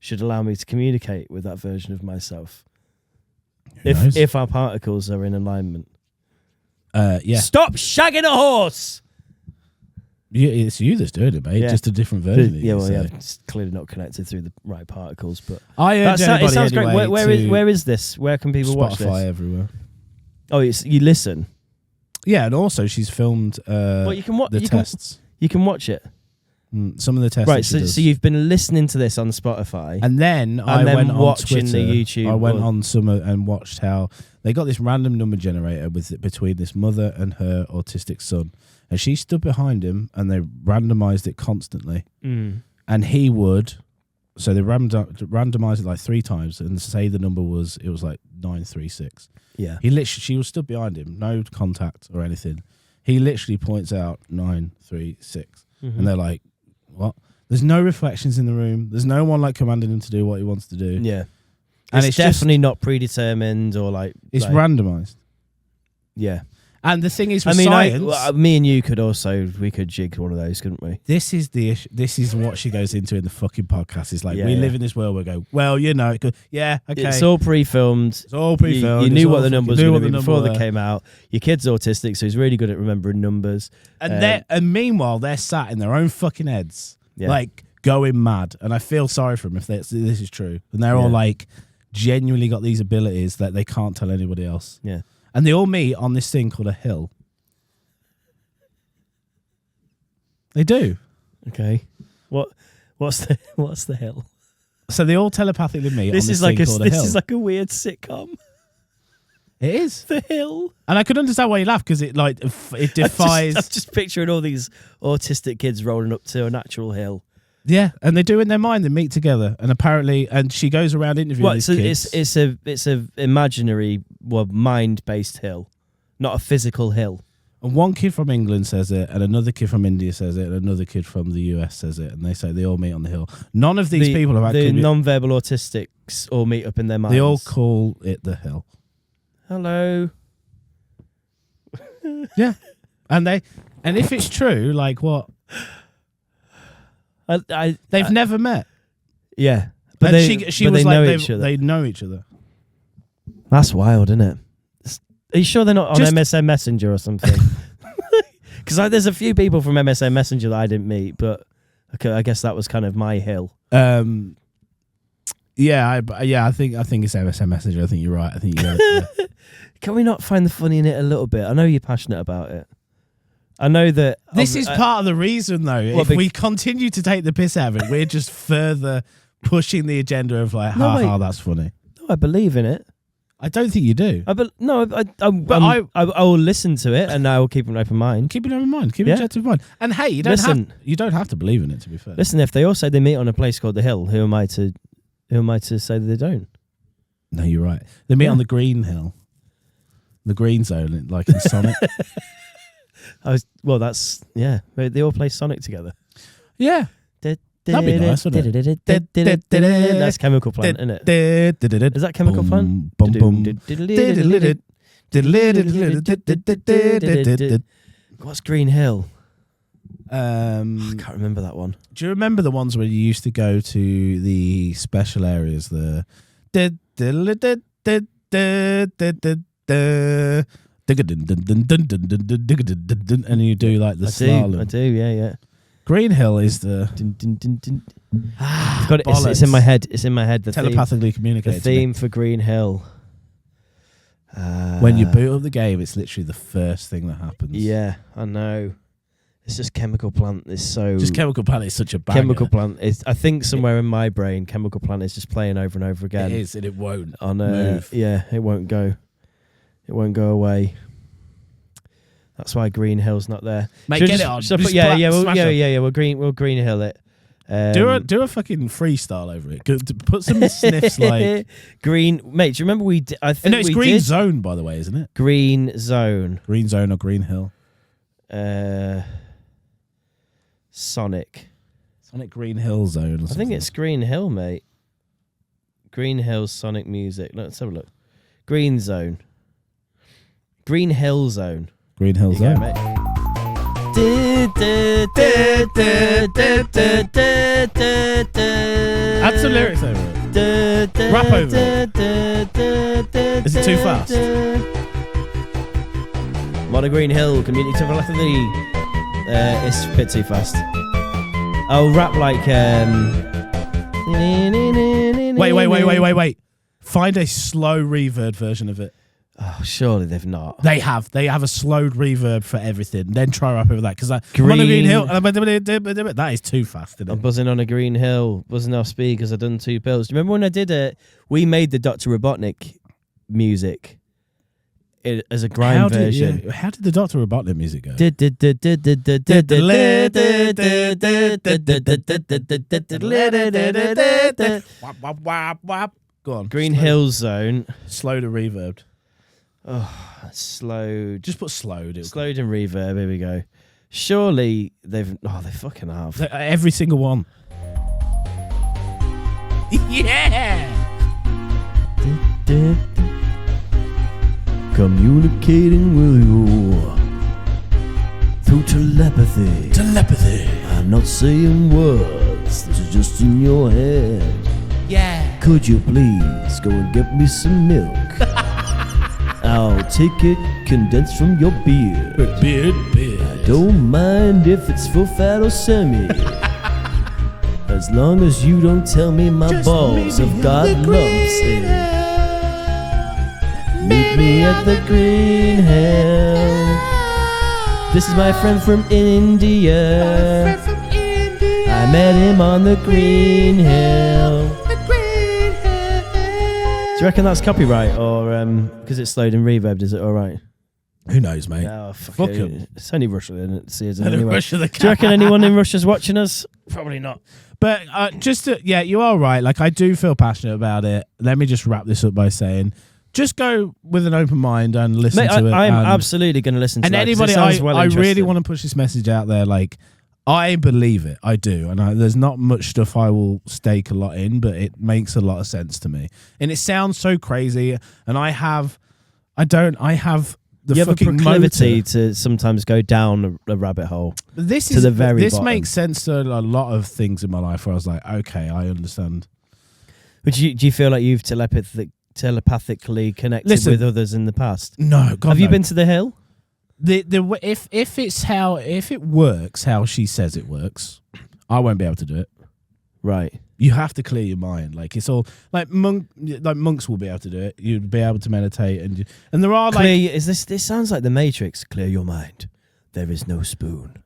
should allow me to communicate with that version of myself. Who knows? If our particles are in alignment. Yeah. Stop shagging a horse! It's you that's doing it, mate. Yeah. Just a different version of you. Yeah, well, so. yeah, it's clearly not connected through the right particles. But I urge anybody it sounds anyway great. Where is this? Where can people watch Spotify this? everywhere. Oh, you listen. Yeah, and also she's filmed Well, you can the tests. You can watch it. Some of the tests. Right, so you've been listening to this on Spotify. And then I went on watching Twitter, the YouTube. I went on some and watched how they got this random number generator between this mother and her autistic son, and she stood behind him, and they randomized it constantly. And he would, so they randomized it like 3 times, and say the number was 936. Yeah, She was stood behind him, no contact or anything. He literally points out 936, and they're like, "What?" There's no reflections in the room. There's no one like commanding him to do what he wants to do. Yeah, and it's definitely not predetermined or like it's randomized. Yeah, and the thing is, with I mean, science, me and you could jig one of those, couldn't we? this is the issue. This is what she goes into in the fucking podcast. It's like Yeah, we yeah. live in this world where we go, well, you know, it could, yeah, okay, It's all pre-filmed. It's all pre-filmed. You It's knew all what the numbers fucking- were knew going to what be the before number they were. came out. Your kid's autistic, so he's really good at remembering numbers. And meanwhile, they're sat in their own fucking heads, Yeah. like going mad. And I feel sorry for them if this is true. And they're all Yeah. like genuinely got these abilities that they can't tell anybody else. Yeah. And they all meet on this thing called a hill. They do. Okay. What's the hill? So they all telepathically meet This on this is like thing called a hill. this is like a weird sitcom. It is. The hill. And I could understand why you laugh because it like it defies. I'm just picturing all these autistic kids rolling up to a natural hill. Yeah, and they do in their mind. They meet together, and apparently, and she goes around interviewing What? these So kids. it's a imaginary, mind-based hill, not a physical hill. And one kid from England says it, and another kid from India says it, and another kid from the US says it, and they say they all meet on the hill. None of these people have the actually. non-verbal autistics all meet up in their minds. They all call it the hill. Hello. Yeah, and if it's true, like what? They've never met. Yeah, but And she was they like know they each other. they know each other. That's wild, isn't it? Are you sure they're not on Just- MSN Messenger or something? Because there's a few people from MSN Messenger that I didn't meet, but okay, I guess that was kind of my hill. I think it's MSN Messenger. I think you're right. I think you got it. Can we not find the funny in it a little bit? I know you're passionate about it. I know that This is part of the reason, though. Well, if we continue to take the piss out of it, we're just further pushing the agenda of like, No, that's funny. No, I believe in it. I don't think you do. I will listen to it and I will keep an open mind. Keep an open mind. Keep Yeah. an objective mind. And hey, you don't have to believe in it. To be fair, Listen, if they all say they meet on a place called the Hill, who am I to say that they don't? no, you're right. They meet Yeah. on the green hill, the green zone, like in Sonic. That's yeah. They all play Sonic together. Yeah, that'd be nice, wouldn't it? That's Chemical Plant, isn't it? Is that Chemical Plant? Boom, boom. What's Green Hill? I Um, can't remember that one. do you remember the ones where you used to go to the special areas? And you do like the slalom. I do, yeah. Green Hill is the I've got it. It's in my head. It's in my head. The telepathically theme, communicate. the theme for Green Hill. When you boot up the game, it's literally the first thing that happens. Yeah, I know. It's just Chemical Plant is so. Just Chemical Plant is such a banger. Chemical Plant is. I think somewhere in my brain, Chemical Plant is just playing over and over again. It is, and it won't On move. Yeah, it won't go. It won't go away. That's why Green Hill's not there. Mate, Should get just- it on. should I Just put- yeah, smash yeah, up. yeah. We'll Green Hill it. Do a fucking freestyle over it. Put some sniffs like Green. Mate, do you remember we did? I think no, it's we Green did. Zone, by the way, isn't it? Green Zone. Green Zone or Green Hill. Sonic. Sonic Green Hill Zone. Or something. I think it's Green Hill, mate. Green Hill Sonic music. Let's have a look. Green Zone. Green Hill Zone. Green Hill There you Zone. go, mate. Add some lyrics over it. Rap over it. Is it too fast? Mono Green Hill, community telepathy. It's a bit too fast. I'll rap like Wait. Find a slow reverb version of it. Oh, surely they've not. They have a slowed reverb for everything. Then try rap over that because I'm on a Green Green Hill. That is too fast. Isn't I'm it? buzzing on a green hill, buzzing off speed because I've done 2 pills. Do you remember when I did it? We made the Dr. Robotnik music as a grime version. How did the Dr. Robotnik music go? Go on. Green Hill Zone. Slow to reverb. Slowed. Just put slowed. Slowed and reverb. Here we go. Surely they've. Oh, they fucking have. Every single one. Yeah. Communicating with you through telepathy. Telepathy. I'm not saying words. This is just in your head. Yeah. Could you please go and get me some milk? I'll take it condensed from your beard. Beard. Don't mind if it's full fat or semi. As long as you don't tell me my balls have got lumps in. Meet me at the Green Hill. This is my friend from India. I met him on the Green Hill. Do you reckon that's copyright or because it's slowed and reverbed? Is it all right? Who knows, mate? Oh, Fuck it. 'em. It's only Russia, isn't it? Season Only anyway. Russia, Do you reckon anyone in Russia's watching us? Probably not. But you are right. Like, I do feel passionate about it. Let me just wrap this up by saying, just go with an open mind and listen Mate, to it. I'm and absolutely going to listen to and that. 'Cause anybody, it sounds well I really interesting. want to push this message out there. Like, I believe it. I do. And there's not much stuff I will stake a lot in, but it makes a lot of sense to me. And it sounds so crazy. And I have the you have a fucking proclivity motor. to sometimes go down a rabbit hole. This to the very This bottom. makes sense to a lot of things in my life where I was like, okay, I understand. But do you feel like you've telepathically connected with others in the past? No, God, Have you no. been to the hill? If it works how she says it works, I won't be able to do it. Right. You have to clear your mind. Like, it's all like monks will be able to do it. You'd be able to meditate and there are like This sounds like the Matrix. Clear your mind. There is no spoon.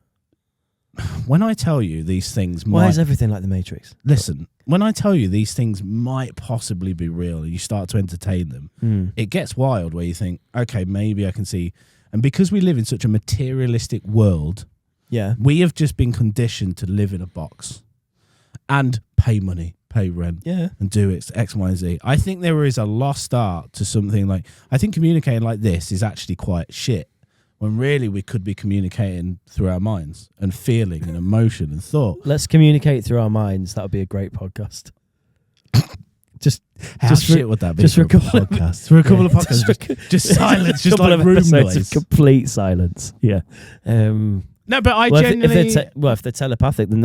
when I tell you these things Why is everything like the Matrix? listen, when I tell you these things might possibly be real and you start to entertain them, it gets wild where you think, okay, maybe I can see. And because we live in such a materialistic world, Yeah. we have just been conditioned to live in a box and pay money, pay rent, Yeah. and do it X, Y, and Z. I think there is a lost art to something like, I think communicating like this is actually quite shit, when really we could be communicating through our minds and feeling and emotion and thought. Let's communicate through our minds. That would be a great podcast. How Just for- shit would that be just for a for a couple of- podcast? For a couple of Yeah, podcasts, just silence, just couple like of room episodes noise. of complete silence. Yeah. No, but I Well, genuinely... if they're telepathic, then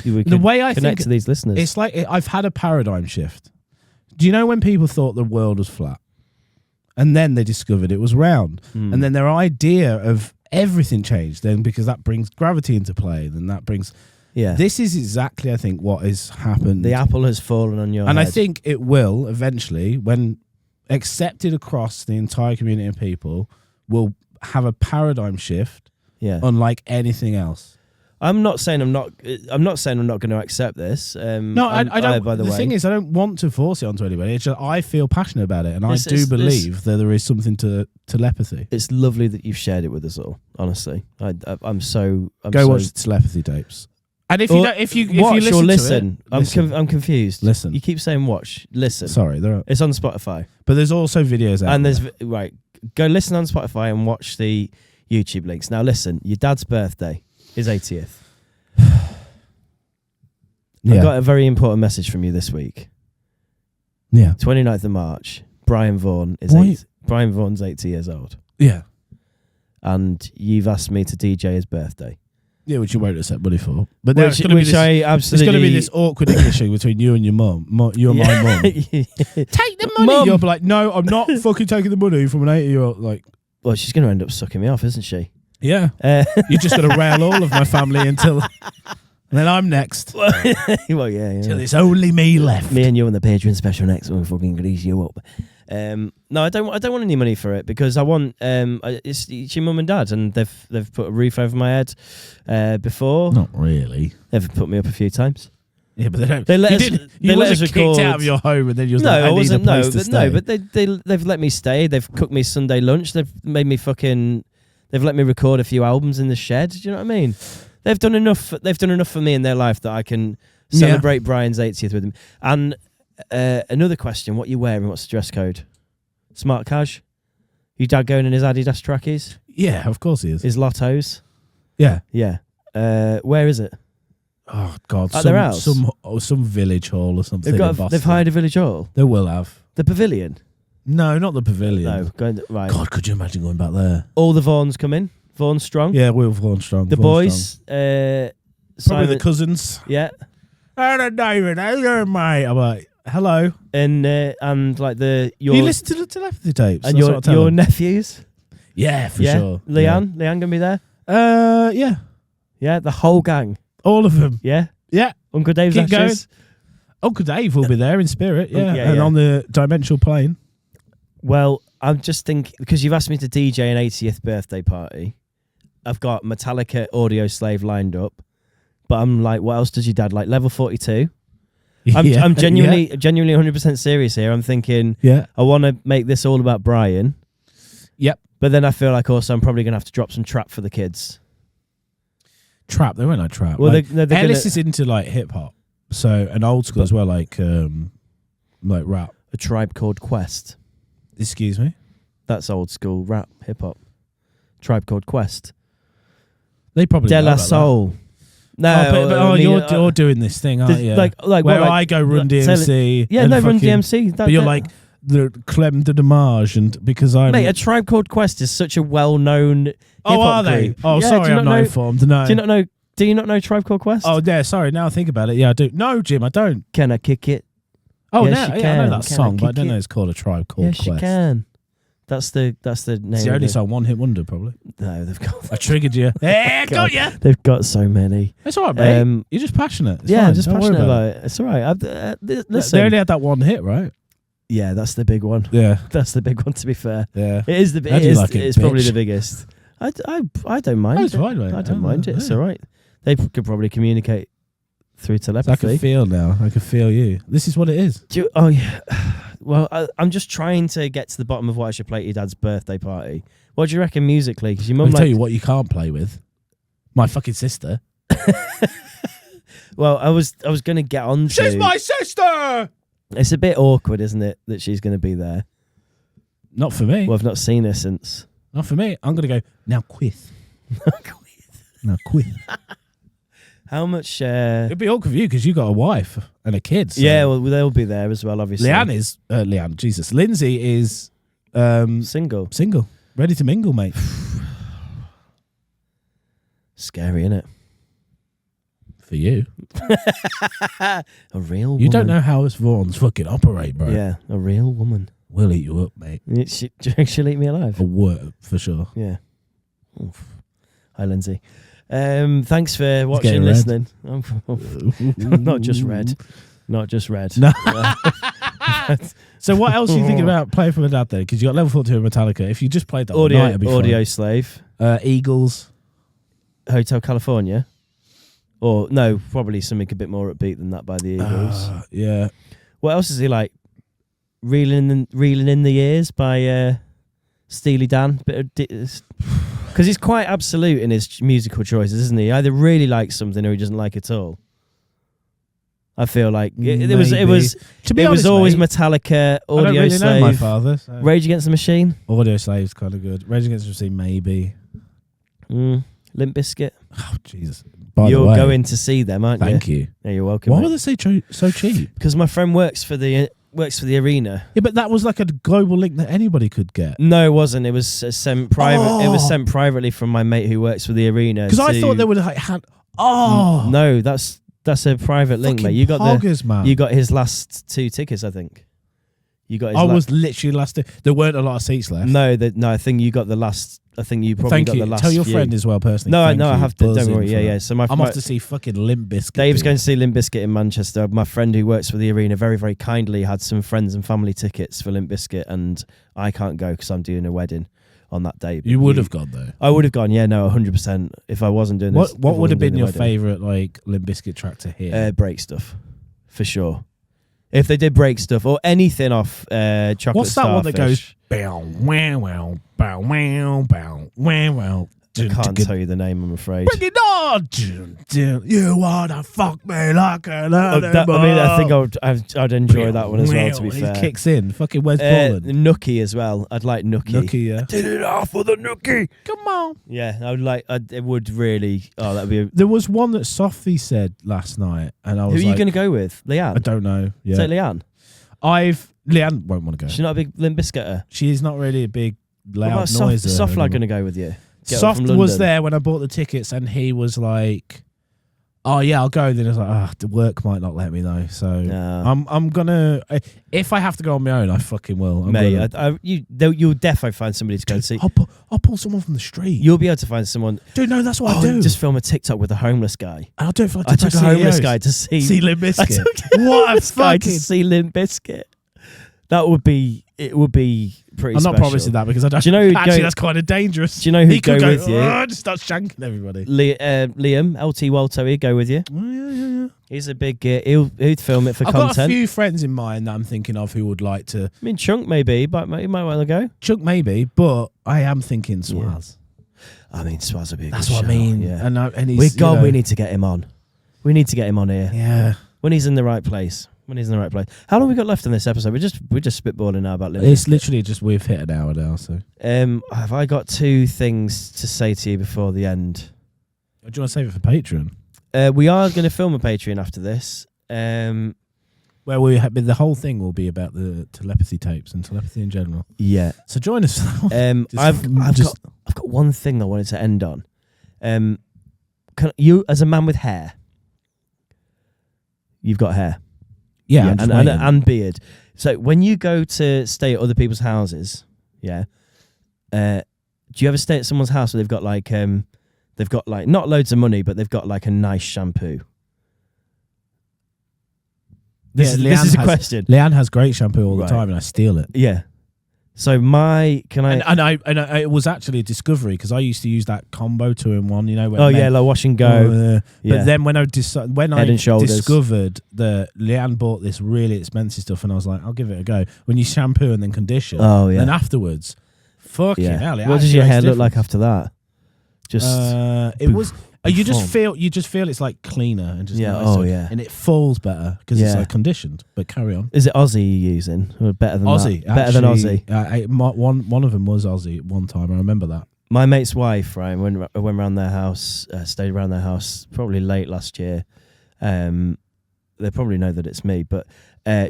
we The can way I connect think to these listeners. it's like I've had a paradigm shift. Do you know when people thought the world was flat, and then they discovered it was round, and then their idea of everything changed? Then because that brings gravity into play, then that brings. Yeah. This is exactly, I think, what has happened. The apple has fallen on your and head. I think it will eventually, when accepted across the entire community of people, will have a paradigm shift Yeah. unlike anything else. I'm not saying I'm not going to accept this. No, I don't. By the way, thing is, I don't want to force it onto anybody. It's just I feel passionate about it, and I This do is- believe that there is something to telepathy. it's lovely that you've shared it with us all. Honestly, I'm so. Go watch the telepathy tapes. And if you don't, if you watch listen or to listen, it, I'm confused. Listen. You keep saying watch, listen. Sorry, It's on Spotify, but there's also videos out. and there. there's right. Go listen on Spotify and watch the YouTube links. Now listen, your dad's birthday is 80th. Yeah. I got a very important message from you this week. Yeah. 29th of March. Brian Vaughan is Brian Vaughan's 80 years old, Yeah. and you've asked me to DJ his birthday. Yeah, which you won't accept money for. But Which I absolutely. There's going to be this awkward English thing between you and your mum. You and my mum. Take the money. Mum. You'll be like, no, I'm not fucking taking the money from an 80-year-old. Like, Well, she's going to end up sucking me off, isn't she? yeah. You're just going to rail all of my family until... And then I'm next. Well, yeah. Till it's only me left. Me and you on the Patreon special next one, fucking grease you up. No, I don't want any money for it because I want it's your mum and dad, and they've put a roof over my head before. Not really. They've put me up a few times. Yeah, but they don't. They let you us. didn't, They you let us wasn't record. kicked out of your home, and then you was No, like, I wasn't. need a No, place to but stay. no, but they've let me stay. They've cooked me Sunday lunch. They've made me fucking. They've let me record a few albums in the shed. Do you know what I mean? They've done enough. They've done enough for me in their life that I can celebrate Brian's 80th with them. And another question: what you wearing? What's the dress code? Smart cash. Your dad going in his Adidas trackies? Yeah, of course he is. His Lottos? Yeah. Yeah. Where is it? Oh God, At their house? some village hall or something. They've hired a village hall. They will have. The pavilion. No, not the pavilion. No, right. God, could you imagine going back there? All the Vaughns come in. Vaughan strong. Yeah, we're Vaughan strong. The Vaughan boys. strong. Probably Simon, the cousins. yeah. Hello, David. How you doing, mate? I'm like, hello. And like your You listen to the telepathy tapes and that's what I tell your them. nephews. Yeah, for Yeah. sure. Leanne gonna be there. Yeah, Yeah, the whole gang. all of them. Yeah. Yeah, Uncle Dave's Keep ashes. Uncle Dave will be there in spirit. Yeah, Yeah, and yeah. on the dimensional plane. Well, I'm just thinking because you've asked me to DJ an 80th birthday party. I've got Metallica Audio Slave lined up, but I'm like, what else does your dad like? Level 42. I'm genuinely 100% serious here. I'm thinking, Yeah. I want to make this all about Brian. Yep. But then I feel like also I'm probably gonna have to drop some trap for the kids. Trap. They won't like trap. Well, like, they're Ellis gonna, is into like hip hop, so and old school as well, like rap. A Tribe Called Quest. Excuse me. That's old school rap, hip hop. Tribe Called Quest. They probably De know La about that. Soul. No, I mean, you're doing this thing, aren't you? like where what, like, I go Run DMC. Yeah, and no, Run fucking- DMC. But you're like the Clem de Damage, and because I'm. Mate, A Tribe Called Quest is such a well-known oh, hip-hop are they? group. Oh, Yeah, sorry, do you I'm not know, informed. No. Do you not know Tribe Called Quest? Oh, yeah, sorry. Now I think about it. Yeah, I do. No, Jim, I don't. Can I kick it? Oh, Yes, no, you yeah, I know can. that Can I song, but I kick don't it? know it's called A Tribe Called Yes, Quest. you can. That's the name. It's the of only the- song, one hit wonder, probably. No, they've got. I triggered you. Yeah, got you. They've got so many. It's all right, mate. Um, You're just passionate. It's yeah, fine. I'm just Don't worry passionate about about it. It's all right. Listen. They only had that one hit, right? Yeah, that's the big one. Yeah. That's the big one. To be fair, Yeah. it is the. How It do you is. like it, It's probably bitch? the biggest. I don't mind. Oh, it's it. fine, mate. I don't Oh, mind it. It's yeah. all right. They could probably communicate through So I telepathy. can feel now. I can feel you. This is what it is. Oh yeah. Well, I'm just trying to get to the bottom of what I should play at your dad's birthday party. What do you reckon musically? Because your I'll mum tell like. you what you can't play with. My fucking sister. Well, I was gonna get on. She's my sister! It's a bit awkward, isn't it, that she's gonna be there? Not for me. Well, I've not seen her since. Not for me. I'm going to go, now quit. Now quit. How much? It'd be awkward for you because you got a wife and a kid. So. Yeah, well, they'll be there as well, obviously. Lindsay is Single. single. Ready to mingle, mate. Scary, innit? For you. A real woman. You don't know how us Vaughans fucking operate, bro. Yeah, a real woman. We'll eat you up, mate. Do you think she'll eat me alive? A word, for sure. Yeah. Oof. Hi, Lindsay. Thanks for watching getting and listening. Not just red. Not just red. No. So what else are you thinking about playing from a dad then? Because you got level 42 in Metallica. If you just played that all night, it'd be Audio fine. Slave. Eagles. Hotel California. Or, no, probably something a bit more upbeat than that by the Eagles. Yeah. What else is he like? Reeling in the Years by Steely Dan. Bit of Because he's quite absolute in his musical choices, isn't he? He either really likes something or he doesn't like it at all. I feel like it was To be honest, always mate, Metallica, I don't Audio really know my Slave, father. So. Rage Against the Machine, Audio Slave's kind of good. Rage Against the Machine, maybe. Limp Bizkit. Oh Jesus! By You're the way, going to see them, aren't you? thank you. Yeah, you're welcome. Why were they so cheap? Because my friend works for the arena. Yeah, but that was like a global link that anybody could get. No, it wasn't. It was sent private. Oh. It was sent privately from my mate who works for the arena. Because I thought they would like had. Oh no, that's a private link, mate. You got poggers, man. You got his last 2 tickets, I think. You got his. I was literally last. There weren't a lot of seats left. No, I think you got the last. I think you probably Thank got you. the last. Tell your few. friend as well personally. No, Thank I you. have to. Don't Buzzing worry. for Yeah, that. yeah. So I'm off to see fucking Limp Bizkit. Dave's going to see Limp Bizkit in Manchester. My friend who works for the arena very, very kindly had some friends and family tickets for Limp Bizkit, and I can't go because I'm doing a wedding on that day. You would have gone though. I would have gone. Yeah, no, 100%. If I wasn't doing this, What would have been your favourite like Limp Bizkit track to hear? Break Stuff, for sure. If they did Break Stuff or anything off Chocolate What's that one that Starfish. goes bow wow wow bow wow bow wow wow? I can't tell you the name, I'm afraid. Bring it on! You wanna fuck me like an animal? I think I'd enjoy that one as well. To be fair, It kicks in. Fucking where's Poland? Nookie as well. I'd like Nookie. Nookie, yeah. Did it off for the Nookie. Come on. Yeah, I would like. It would really. Oh, that'd be. There was one that Sophie said last night, and I was Who are you like, going to go with? Leanne. I don't know. Yeah. Is it Leanne? Leanne won't want to go. She's not a big Limp Bizkitter. She's not really a big What loud about noiser. Soft Lad going to go with you? Get up Soft from was London. there when I bought the tickets, and he was like, "Oh yeah, I'll go." Then I was like, the work might not let me though. So No. I'm gonna. If I have to go on my own, I fucking will. Mate, you'll definitely find somebody to go and see. I'll pull someone from the street. You'll be able to find someone. Dude, no, that's what I do. Just film a TikTok with a homeless guy. I'll do it for like I took a homeless CEOs. guy to see Limp I Bizkit. took a What a homeless guy to fucking. see Limp Bizkit. That would be. It would be pretty. I'm not special. promising that because I don't. Do you know who'd actually, go- that's kind of dangerous. Do you know He who'd could go with you? Just start shanking everybody. Liam LT Walto, he'd go with you. Oh, yeah. He's a big. He'd film it for I've got a content. few friends in mind that I'm thinking of who would like to. I mean, Chunk maybe, but he might want to go. Chuck maybe, but I am thinking Swaz. I mean, Swaz would be. That's what I mean. Yeah. And he's, we need to get him on. We need to get him on here Yeah. when he's in the right place. How long we got left in this episode? We're just spitballing now about Limp It's Bizkit. literally just we've hit an hour now. So, Have I got 2 things to say to you before the end? do you want to save it for Patreon? We are going to film a Patreon after this. Where the whole thing will be about the telepathy tapes and telepathy in general. Yeah. So join us. I've got one thing I wanted to end on. You as a man with hair, you've got hair. Yeah, I'm just waiting. and beard. So when you go to stay at other people's houses, do you ever stay at someone's house where they've got like not loads of money, but they've got like a nice shampoo? This is a question. Leanne has great shampoo all the Right. time, and I steal it. Yeah. So It was actually a discovery because I used to use that combo 2-in-1. You know, where like wash and go. But then when I Head and Shoulders. discovered that Leanne bought this really expensive stuff, and I was like, I'll give it a go. When you shampoo and then condition, and afterwards, fucking hell! What does your hair look like after that? Just it was. You just feel it's like cleaner and just nicer, and it falls better because it's like conditioned. But carry on. Is it Aussie you're using? Or better than Aussie, that? Better than Aussie. One of them was Aussie at one time. I remember that. My mate's wife, right, went around their house, stayed around their house probably late last year. They probably know that it's me, but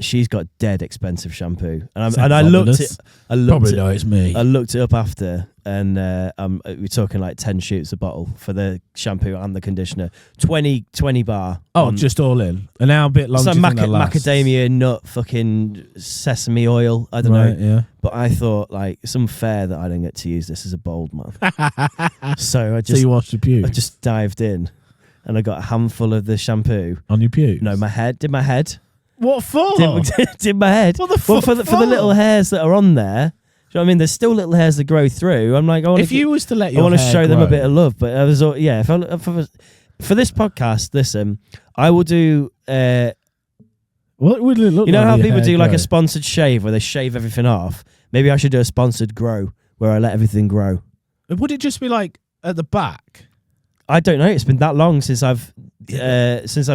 she's got dead expensive shampoo, I looked it. It's me. I looked it up after, and we're talking like 10 shoots a bottle for the shampoo and the conditioner. 20 bar. Just all in. An hour bit longer. It's like macadamia nut, fucking sesame oil. I don't know. Yeah. But I thought like it's unfair that I didn't get to use this as a bold man. So you washed your pubes? I just dived in, and I got a handful of the shampoo On your pubes? No, my head. Did my head. What for? Did my head. What the fuck for the little hairs that are on there. Do you know what I mean? There's still little hairs that grow through. I'm like, If you was to let I your want to hair show them a grow- bit of love. But I was, for this podcast, listen, I will do. What would it look You know like how your people hair do like grow? a sponsored shave where they shave everything off? Maybe I should do a sponsored grow where I let everything grow. Would it just be like at the back? I don't know. It's been that long since I've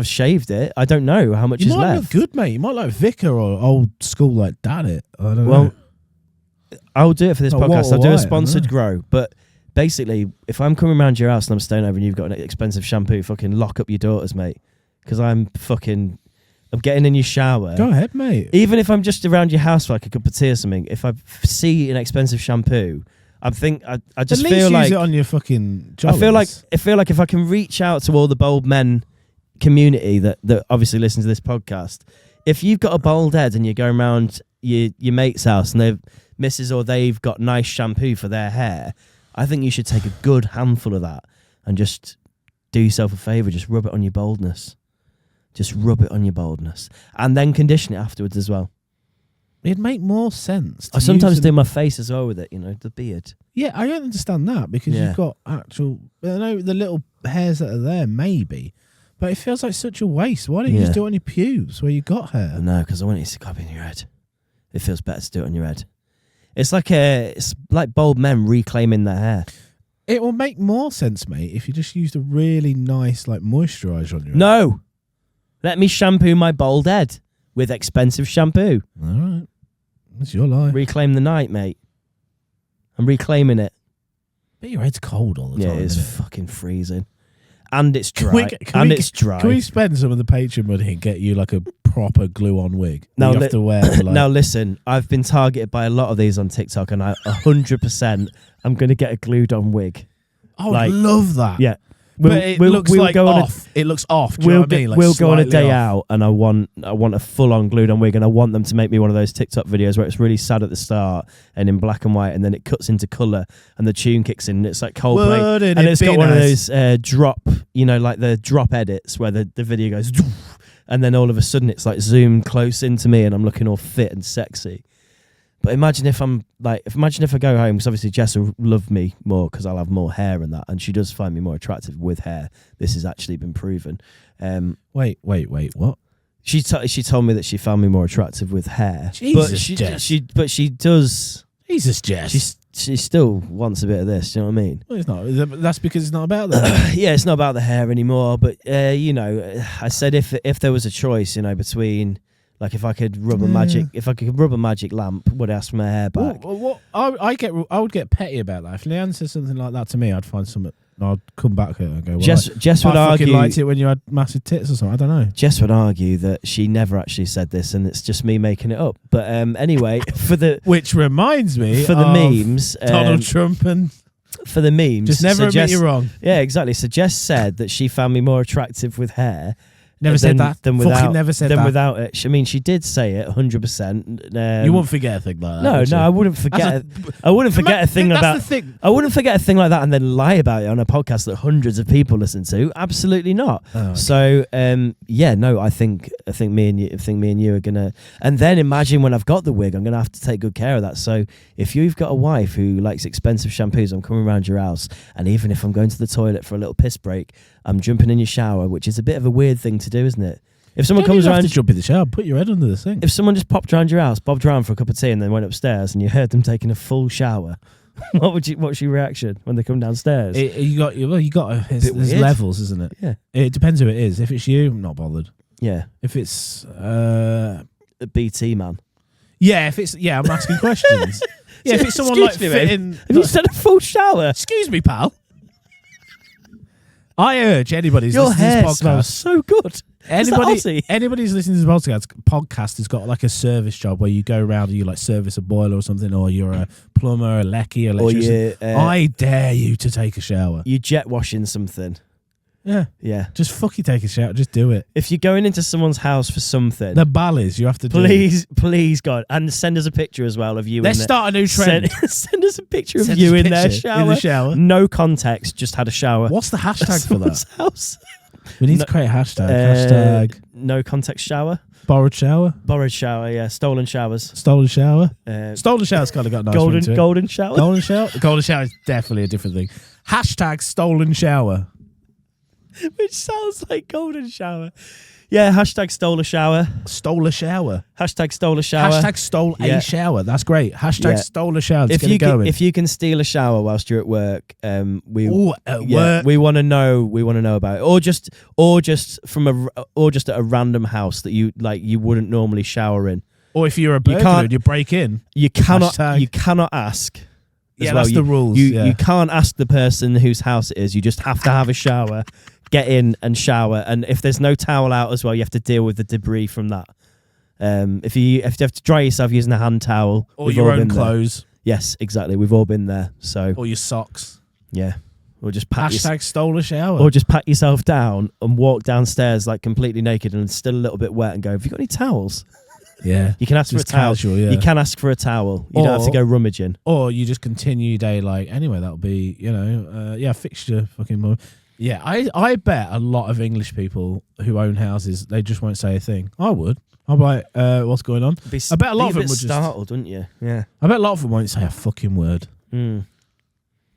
shaved it. I don't know how much You is might left. look good, mate. You might like Vicar or old school like Dad it. I don't know. Well, I'll do it for this Like podcast. Walter I'll do a White, I sponsored don't know. grow. But basically, if I'm coming around your house and I'm staying over and you've got an expensive shampoo, fucking lock up your daughters, mate. Because I'm getting in your shower. Go ahead, mate. Even if I'm just around your house for like a cup of tea or something, if I see an expensive shampoo, I just At least feel use like it on your fucking I feel like if I can reach out to all the bald men community that obviously listen to this podcast, if you've got a bald head and you're going around your mate's house and they've got nice shampoo for their hair, I think you should take a good handful of that and just do yourself a favour, just rub it on your baldness. Just rub it on your baldness. And then condition it afterwards as well. it'd make more sense. I sometimes do my face as well with it, the beard. Yeah, I don't understand that because Yeah. you've got actual. I know the little hairs that are there, maybe, but it feels like such a waste. Why don't you just Yeah. do it on your pubes where you got hair? No, because I want it to go up in your head. It feels better to do it on your head. It's like bald men reclaiming their hair. It will make more sense, mate, if you just used a really nice like moisturiser on your head. No, let me shampoo my bald head with expensive shampoo. All right, that's your life. Reclaim the night, mate. I'm reclaiming it. But your head's cold all the Yeah, time. it's isn't it? fucking freezing, and it's Can dry. we- can we- It's dry. Can we spend some of the Patreon money and get you like a proper glue-on wig? that Now you have li- to wear. For, like, Now listen, I've been targeted by a lot of these on TikTok, and I 100% I'm going to get a glued-on wig. I would like- love that. Yeah, but it looks like go on a- off. It looks off. Do you know what I mean? Like we'll go on a slightly day off. out, and I want a full-on glued-on wig, and I want them to make me one of those TikTok videos where it's really sad at the start and in black and white, and then it cuts into colour, and the tune kicks in, and it's like Coldplay, Wouldn't and it it's be got one nice? of those drop, like the drop edits where the video goes, and then all of a sudden it's like zoomed close into me, and I'm looking all fit and sexy. But imagine if I go home, because obviously Jess will love me more because I'll have more hair and that, and she does find me more attractive with hair. This has actually been proven. Wait, what? She told me that she found me more attractive with hair. Jesus, Jess. But she does. Jesus, Jess. She still wants a bit of this. Do you know what I mean? Well, it's not. That's because it's not about that. Yeah, it's not about the hair anymore. But I said if there was a choice, between. Like if I could rub a magic lamp, would I ask for my hair back? What? I would get petty about that. If Leanne said something like that to me, I'd find something. I'd come back here and go. Well, Jess would I fucking argue. liked it when you had massive tits or something. I don't know. Jess would argue that she never actually said this, and it's just me making it up. But anyway, Which reminds me for the of memes, Donald Trump and for the memes, just never so admit Jess, you're wrong. Yeah, exactly. So Jess said that she found me more attractive with hair. Never said that. Than Fucking without, never said than that. without it. She did say it 100%. You won't forget a thing like that. No, would you? I wouldn't forget. I wouldn't forget a thing that's about. the thing. I wouldn't forget a thing like that and then lie about it on a podcast that hundreds of people listen to. Absolutely not. Oh, okay. So, I think me and you are gonna. And then imagine when I've got the wig, I'm gonna have to take good care of that. So, if you've got a wife who likes expensive shampoos, I'm coming around your house, and even if I'm going to the toilet for a little piss break, I'm jumping in your shower, which is a bit of a weird thing to do, isn't it? If someone comes have around, to jump in the shower, put your head under the sink. if someone just popped around your house, bobbed around for a cup of tea, and then went upstairs, and you heard them taking a full shower, what's your reaction when they come downstairs? There's weird. levels, isn't it? Yeah, It depends who it is. If it's you, I'm not bothered. yeah, If it's a BT man. I'm asking questions. Yeah, if it's someone Excuse like me, mate. fitting. Have you had a full shower? Excuse me, pal. I urge anybody who's Your listening to hair this smells podcast. so good. Anybody who's listening to this podcast has got like a service job where you go around and you like service a boiler or something, or you're a plumber, a lecky, electrician. I dare you to take a shower. You jet washing something. Yeah, Yeah. just fucking take a shower. Just do it. If you're going into someone's house for something, The ballies you have to do. please, God, and send us a picture as well of you. Let's start a new trend. Send us a picture of Send you us a in their picture shower. in the shower. No context, just had a shower. What's the hashtag for that? Someone's house. We need to create a hashtag. Hashtag No context shower. borrowed shower. Borrowed shower, yeah. Stolen showers. Stolen shower. Stolen shower's kind of got a nice ring to it. golden shower. Golden shower. Golden shower is definitely a different thing. Hashtag stolen shower. Which sounds like golden shower. Yeah, hashtag stole a shower. Stole a shower. Hashtag stole a shower. Hashtag stole Yeah. a shower. That's great. Hashtag Yeah. stole a shower. Let's If get it going. if you can steal a shower whilst you're at work, Ooh, at yeah, work. we want to know. We want to know about it, or just at a random house that you wouldn't normally shower in. Or if you're a can't- burglar and you break in. You cannot. Hashtag. You cannot ask. as Yeah, well. that's the rules. You can't ask the person whose house it is. You just have to have a shower, get in and shower. And if there's no towel out as well, you have to deal with the debris from that. If you have to dry yourself using a hand towel Or we've your all own been there. clothes. Yes, exactly. We've all been there. So Or your socks. yeah, or just pat Hashtag stole a shower. or just pat yourself down and walk downstairs like completely naked and still a little bit wet and go, "Have you got any towels?" yeah. You can ask Just for a towel. casual, yeah. You can ask for a towel. You don't have to Or- go rummaging. Or you just continue your day like, anyway, that'll be, fix your fucking mum. Yeah, I bet a lot of English people who own houses, they just won't say a thing. I would. I'm like, what's going on? I bet a lot of them would just... startled, wouldn't you? Yeah. I bet a lot of them won't say a fucking word. Mm.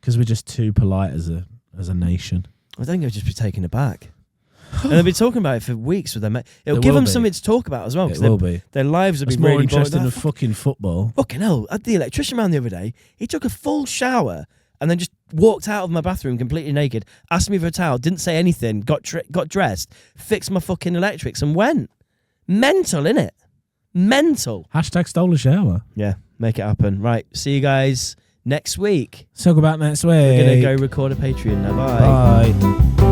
Because we're just too polite as a nation. I think they'll just be taken aback. And they'll be talking about it for weeks with their mate. It'll There give will them be. something to talk about as well. It 'Cause will be. their lives will It's be more really interesting boring. than fucking football. Fucking hell. I had the electrician man the other day. He took a full shower and then just walked out of my bathroom completely naked, asked me for a towel, didn't say anything, got dressed, fixed my fucking electrics and went. Mental, innit? Mental. Hashtag stole a shower. Yeah, make it happen. Right, see you guys next week. Talk about next week. We're going to go record a Patreon now. Bye. Bye.